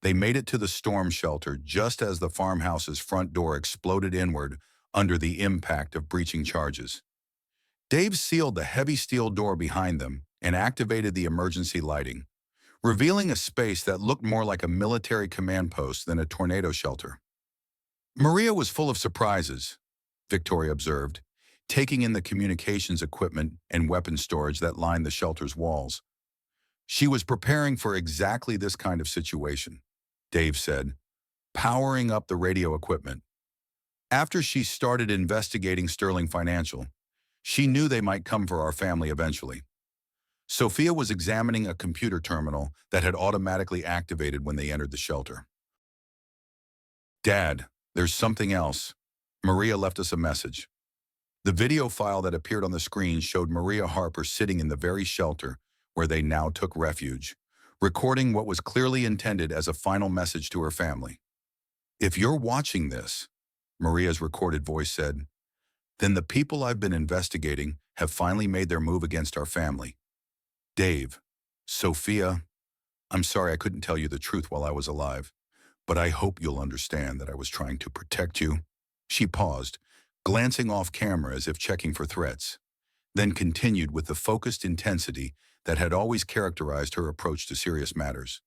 They made it to the storm shelter just as the farmhouse's front door exploded inward under the impact of breaching charges. Dave sealed the heavy steel door behind them and activated the emergency lighting, revealing a space that looked more like a military command post than a tornado shelter. "Maria was full of surprises," Victoria observed, taking in the communications equipment and weapon storage that lined the shelter's walls. "She was preparing for exactly this kind of situation," Dave said, powering up the radio equipment. "After she started investigating Sterling Financial, she knew they might come for our family eventually." Sophia was examining a computer terminal that had automatically activated when they entered the shelter. "Dad, there's something else. Maria left us a message." The video file that appeared on the screen showed Maria Harper sitting in the very shelter where they now took refuge, recording what was clearly intended as a final message to her family. "If you're watching this," Maria's recorded voice said, "then the people I've been investigating have finally made their move against our family. Dave, Sophia, I'm sorry I couldn't tell you the truth while I was alive, but I hope you'll understand that I was trying to protect you." She paused, glancing off camera as if checking for threats, then continued with the focused intensity that had always characterized her approach to serious matters.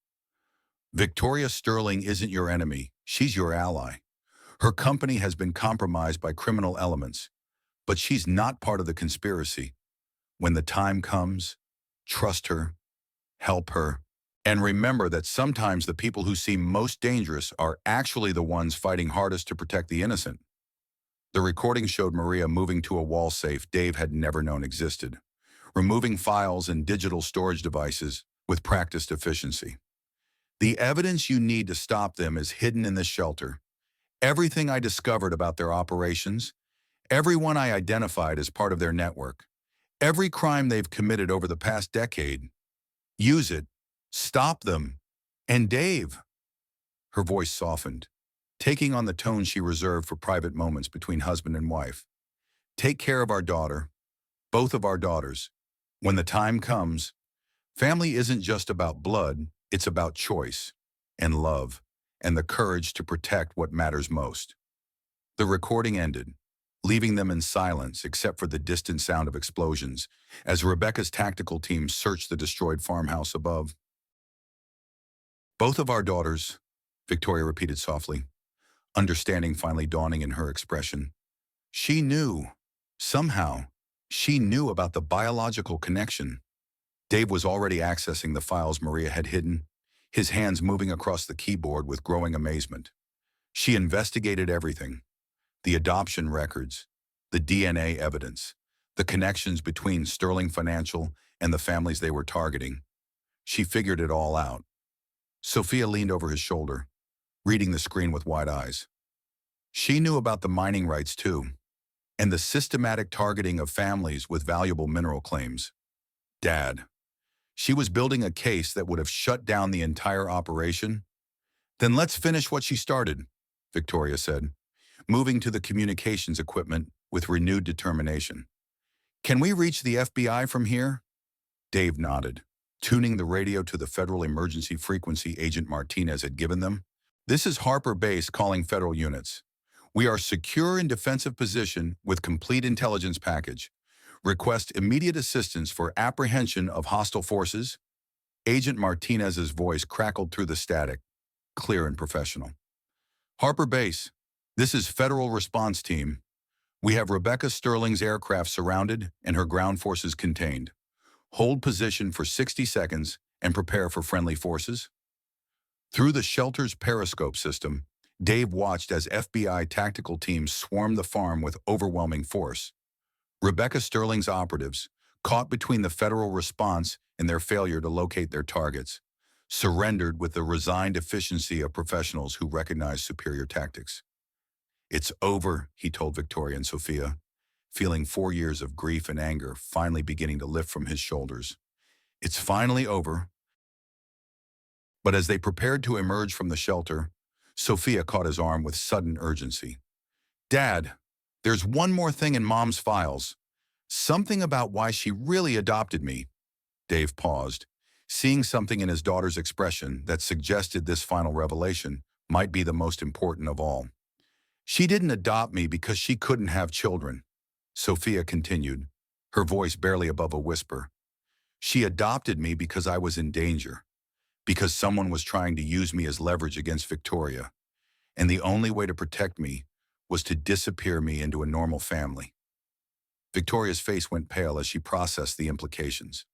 "Victoria Sterling isn't your enemy, she's your ally. Her company has been compromised by criminal elements, but she's not part of the conspiracy. When the time comes, trust her, help her, and remember that sometimes the people who seem most dangerous are actually the ones fighting hardest to protect the innocent." The recording showed Maria moving to a wall safe Dave had never known existed, removing files and digital storage devices with practiced efficiency. "The evidence you need to stop them is hidden in this shelter. Everything I discovered about their operations, everyone I identified as part of their network, every crime they've committed over the past decade. Use it. Stop them. And Dave," her voice softened, taking on the tone she reserved for private moments between husband and wife, "take care of our daughter, both of our daughters. When the time comes, family isn't just about blood, it's about choice and love and the courage to protect what matters most." The recording ended, leaving them in silence except for the distant sound of explosions as Rebecca's tactical team searched the destroyed farmhouse above. "Both of our daughters," Victoria repeated softly, understanding finally dawning in her expression. She knew. Somehow, she knew about the biological connection. Dave was already accessing the files Maria had hidden, his hands moving across the keyboard with growing amazement. She investigated everything: the adoption records, the DNA evidence, the connections between Sterling Financial and the families they were targeting. She figured it all out. Sophia leaned over his shoulder, reading the screen with wide eyes. She knew about the mining rights too, and the systematic targeting of families with valuable mineral claims. Dad. She was building a case that would have shut down the entire operation. "Then let's finish what she started," Victoria said, moving to the communications equipment with renewed determination. "Can we reach the FBI from here?" Dave nodded, tuning the radio to the federal emergency frequency Agent Martinez had given them. "This is Harper Base calling federal units. We are secure in defensive position with complete intelligence package. Request immediate assistance for apprehension of hostile forces." Agent Martinez's voice crackled through the static, clear and professional. "Harper Base, this is Federal Response Team. We have Rebecca Sterling's aircraft surrounded and her ground forces contained. Hold position for 60 seconds and prepare for friendly forces." Through the shelter's periscope system, Dave watched as FBI tactical teams swarmed the farm with overwhelming force. Rebecca Sterling's operatives, caught between the federal response and their failure to locate their targets, surrendered with the resigned efficiency of professionals who recognize superior tactics. "It's over," he told Victoria and Sophia, feeling 4 years of grief and anger finally beginning to lift from his shoulders. "It's finally over." But as they prepared to emerge from the shelter, Sophia caught his arm with sudden urgency. "Dad, there's one more thing in Mom's files. Something about why she really adopted me." Dave paused, seeing something in his daughter's expression that suggested this final revelation might be the most important of all. "She didn't adopt me because she couldn't have children," Sophia continued, her voice barely above a whisper. "She adopted me because I was in danger, because someone was trying to use me as leverage against Victoria, and the only way to protect me was to disappear me into a normal family." Victoria's face went pale as she processed the implications.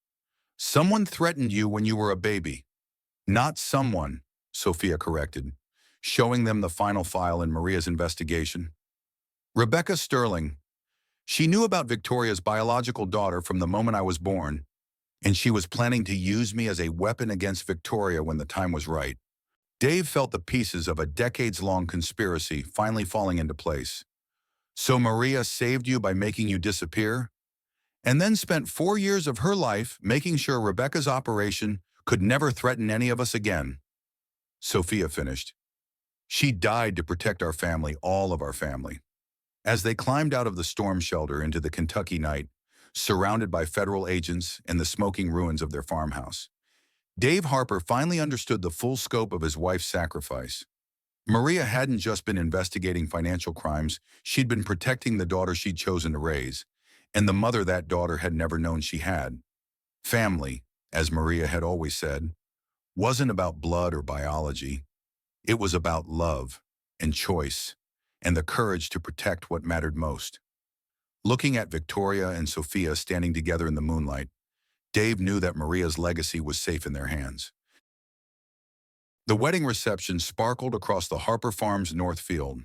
"Someone threatened you when you were a baby." "Not someone," Sophia corrected, showing them the final file in Maria's investigation. "Rebecca Sterling. She knew about Victoria's biological daughter from the moment I was born, and she was planning to use me as a weapon against Victoria when the time was right." Dave felt the pieces of a decades-long conspiracy finally falling into place. "So Maria saved you by making you disappear, and then spent 4 years of her life making sure Rebecca's operation could never threaten any of us again." Sophia finished. "She died to protect our family, all of our family." As they climbed out of the storm shelter into the Kentucky night, surrounded by federal agents and the smoking ruins of their farmhouse, Dave Harper finally understood the full scope of his wife's sacrifice. Maria hadn't just been investigating financial crimes, she'd been protecting the daughter she'd chosen to raise, and the mother that daughter had never known she had. Family, as Maria had always said, wasn't about blood or biology. It was about love and choice and the courage to protect what mattered most. Looking at Victoria and Sophia standing together in the moonlight, Dave knew that Maria's legacy was safe in their hands. The wedding reception sparkled across the Harper Farms north field,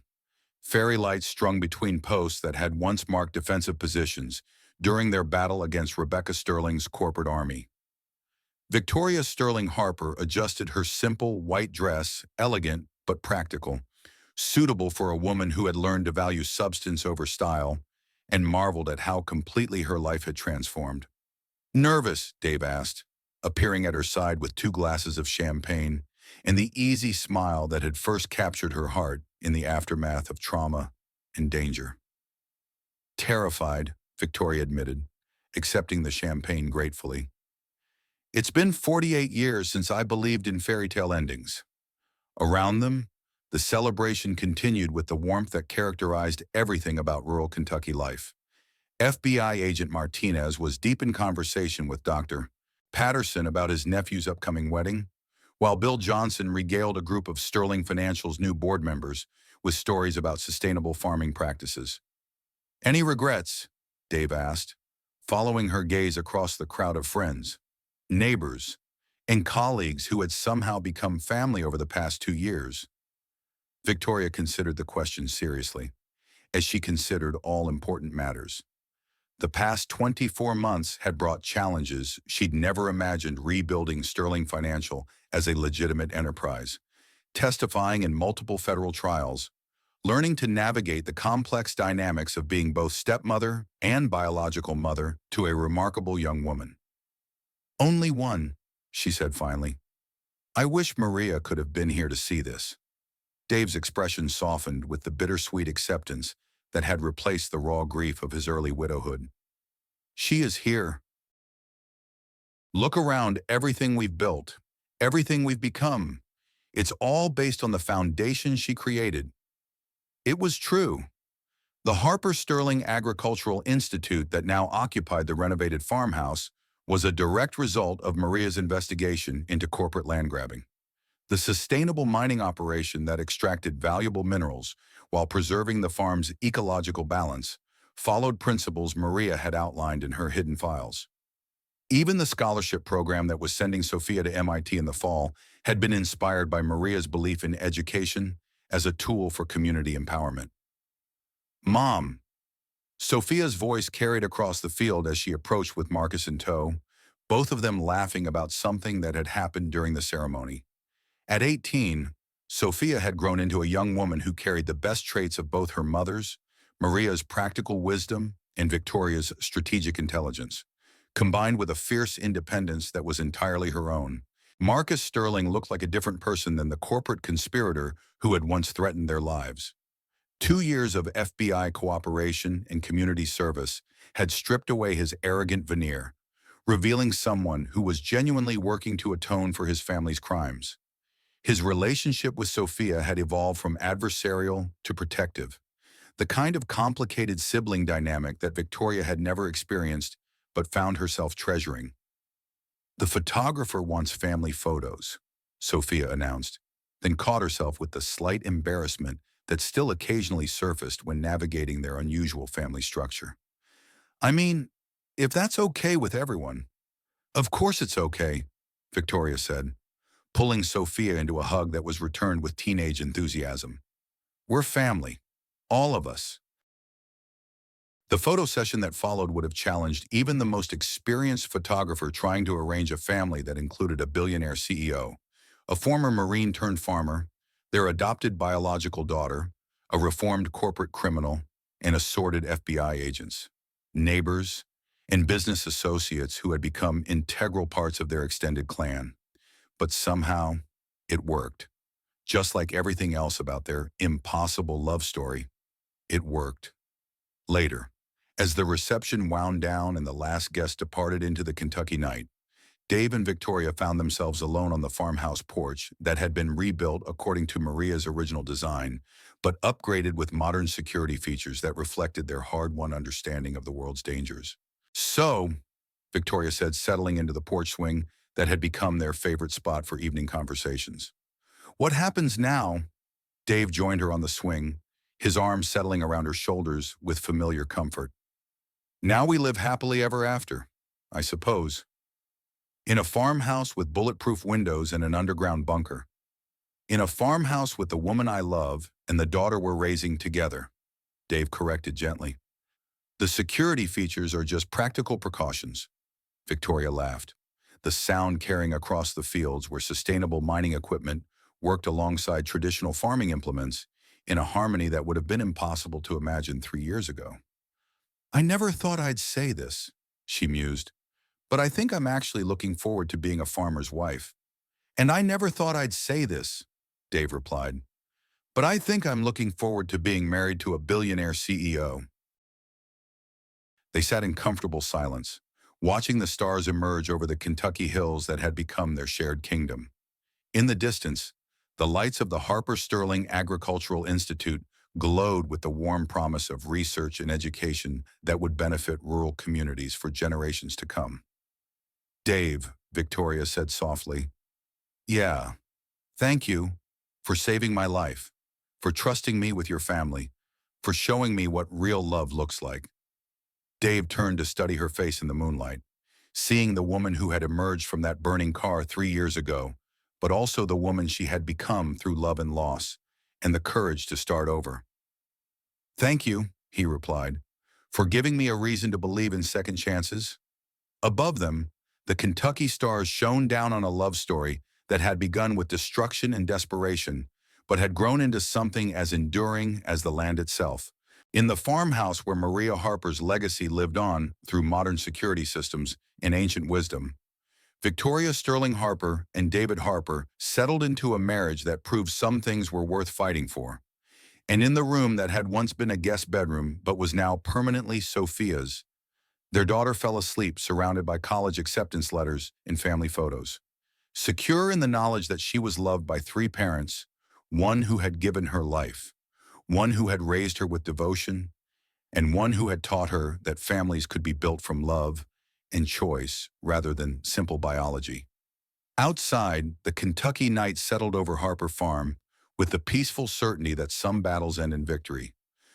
fairy lights strung between posts that had once marked defensive positions during their battle against Rebecca Sterling's corporate army. Victoria Sterling Harper adjusted her simple white dress, elegant but practical, suitable for a woman who had learned to value substance over style, and marveled at how completely her life had transformed. "Nervous?" Dave asked, appearing at her side with 2 glasses of champagne and the easy smile that had first captured her heart in the aftermath of trauma and danger. "Terrified," Victoria admitted, accepting the champagne gratefully. "It's been 48 years since I believed in fairy tale endings. Around them, The celebration continued with the warmth that characterized everything about rural Kentucky life. FBI agent Martinez was deep in conversation with Dr. Patterson about his nephew's upcoming wedding, while Bill Johnson regaled a group of Sterling Financial's new board members with stories about sustainable farming practices. "Any regrets?" Dave asked, following her gaze across the crowd of friends, neighbors, and colleagues who had somehow become family over the past 2 years. Victoria considered the question seriously, as she considered all important matters. The past 24 months had brought challenges she'd never imagined rebuilding Sterling Financial as a legitimate enterprise, testifying in multiple federal trials, learning to navigate the complex dynamics of being both stepmother and biological mother to a remarkable young woman. "Only one," she said finally. "I wish Maria could have been here to see this." Dave's expression softened with the bittersweet acceptance that had replaced the raw grief of his early widowhood. "She is here. Look around everything we've built, everything we've become. It's all based on the foundation she created." It was true. The Harper Sterling Agricultural Institute that now occupied the renovated farmhouse was a direct result of Maria's investigation into corporate land grabbing. The sustainable mining operation that extracted valuable minerals while preserving the farm's ecological balance followed principles Maria had outlined in her hidden files. Even the scholarship program that was sending Sophia to MIT in the fall had been inspired by Maria's belief in education as a tool for community empowerment. "Mom." Sophia's voice carried across the field as she approached with Marcus in tow, both of them laughing about something that had happened during the ceremony. At 18, Sophia had grown into a young woman who carried the best traits of both her mother's, Maria's practical wisdom, and Victoria's strategic intelligence, combined with a fierce independence that was entirely her own. Marcus Sterling looked like a different person than the corporate conspirator who had once threatened their lives. 2 years of FBI cooperation and community service had stripped away his arrogant veneer, revealing someone who was genuinely working to atone for his family's crimes. His relationship with Sophia had evolved from adversarial to protective, the kind of complicated sibling dynamic that Victoria had never experienced but found herself treasuring. "The photographer wants family photos," Sophia announced, then caught herself with the slight embarrassment that still occasionally surfaced when navigating their unusual family structure. "I mean, if that's okay with everyone." "Of course it's okay," Victoria said, pulling Sophia into a hug that was returned with teenage enthusiasm. "We're family. All of us." The photo session that followed would have challenged even the most experienced photographer trying to arrange a family that included a billionaire CEO, a former Marine-turned-farmer, their adopted biological daughter, a reformed corporate criminal, and assorted FBI agents, neighbors, and business associates who had become integral parts of their extended clan. But somehow, it worked. Just like everything else about their impossible love story, it worked. Later, as the reception wound down and the last guest departed into the Kentucky night, Dave and Victoria found themselves alone on the farmhouse porch that had been rebuilt according to Maria's original design, but upgraded with modern security features that reflected their hard-won understanding of the world's dangers. "So," Victoria said, settling into the porch swing that had become their favorite spot for evening conversations. "What happens now?" Dave joined her on the swing, his arms settling around her shoulders with familiar comfort. "Now we live happily ever after, I suppose. In a farmhouse with bulletproof windows and an underground bunker. In a farmhouse with the woman I love and the daughter we're raising together," Dave corrected gently. "The security features are just practical precautions," Victoria laughed, the sound carrying across the fields where sustainable mining equipment worked alongside traditional farming implements in a harmony that would have been impossible to imagine 3 years ago. "I never thought I'd say this," she mused, "but I think I'm actually looking forward to being a farmer's wife." "And I never thought I'd say this," Dave replied, "but I think I'm looking forward to being married to a billionaire CEO." They sat in comfortable silence, watching the stars emerge over the Kentucky hills that had become their shared kingdom. In the distance, The lights of the Harper Sterling Agricultural Institute glowed with the warm promise of research and education that would benefit rural communities for generations to come. Dave, Victoria said softly. Yeah, thank you for saving my life, for trusting me with your family, for showing me what real love looks like. Dave turned to study her face in the moonlight, seeing the woman who had emerged from that burning car 3 years ago, but also the woman she had become through love and loss, and the courage to start over. Thank you, he replied, for giving me a reason to believe in second chances. Above them, the Kentucky stars shone down on a love story that had begun with destruction and desperation, but had grown into something as enduring as the land itself. In the farmhouse where Maria Harper's legacy lived on through modern security systems and ancient wisdom, Victoria Sterling Harper and David Harper settled into a marriage that proved some things were worth fighting for. And in the room that had once been a guest bedroom but was now permanently Sophia's, their daughter fell asleep surrounded by college acceptance letters and family photos. Secure in the knowledge that she was loved by three parents, one who had given her life, one who had raised her with devotion, and one who had taught her that families could be built from love and choice rather than simple biology. Outside, the Kentucky night settled over Harper Farm with the peaceful certainty that some battles end in victory.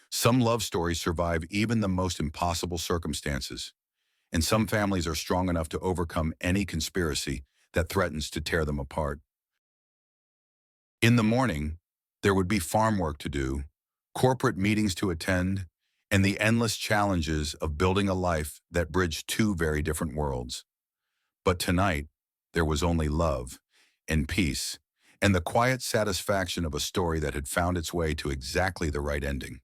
Some love stories survive even the most impossible circumstances, and some families are strong enough to overcome any conspiracy that threatens to tear them apart. In the morning, there would be farm work to do, corporate meetings to attend, and the endless challenges of building a life that bridged two very different worlds. But tonight, there was only love and peace, and the quiet satisfaction of a story that had found its way to exactly the right ending.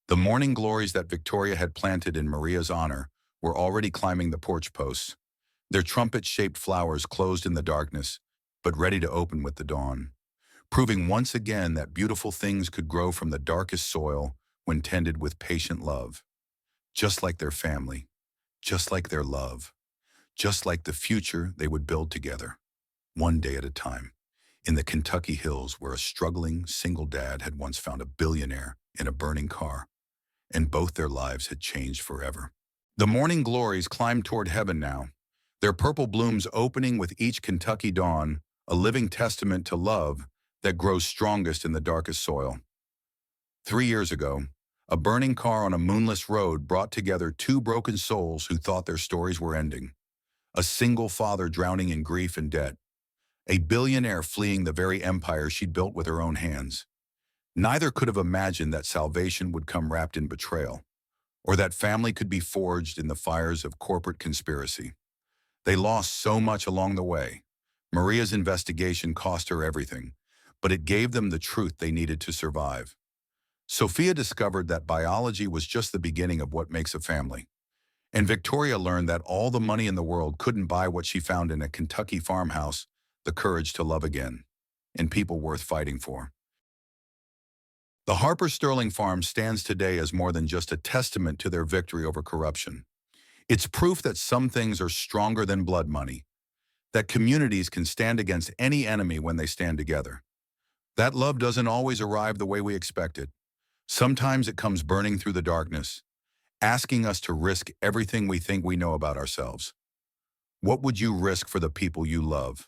The morning glories that Victoria had planted in Maria's honor were already climbing the porch posts, their trumpet-shaped flowers closed in the darkness, but ready to open with the dawn, proving once again that beautiful things could grow from the darkest soil when tended with patient love, just like their family, just like their love, just like the future they would build together, one day at a time, in the Kentucky hills where a struggling single dad had once found a billionaire in a burning car, and both their lives had changed forever. The morning glories climbed toward heaven now, their purple blooms opening with each Kentucky dawn, a living testament to love that grows strongest in the darkest soil. 3 years ago, a burning car on a moonless road brought together two broken souls who thought their stories were ending. A single father drowning in grief and debt, a billionaire fleeing the very empire she'd built with her own hands. Neither could have imagined that salvation would come wrapped in betrayal, or that family could be forged in the fires of corporate conspiracy. They lost so much along the way. Maria's investigation cost her everything, but it gave them the truth they needed to survive. Sophia discovered that biology was just the beginning of what makes a family. And Victoria learned that all the money in the world couldn't buy what she found in a Kentucky farmhouse, the courage to love again, and people worth fighting for. The Harper Sterling farm stands today as more than just a testament to their victory over corruption. It's proof that some things are stronger than blood money, that communities can stand against any enemy when they stand together. That love doesn't always arrive the way we expect it. Sometimes it comes burning through the darkness, asking us to risk everything we think we know about ourselves. What would you risk for the people you love?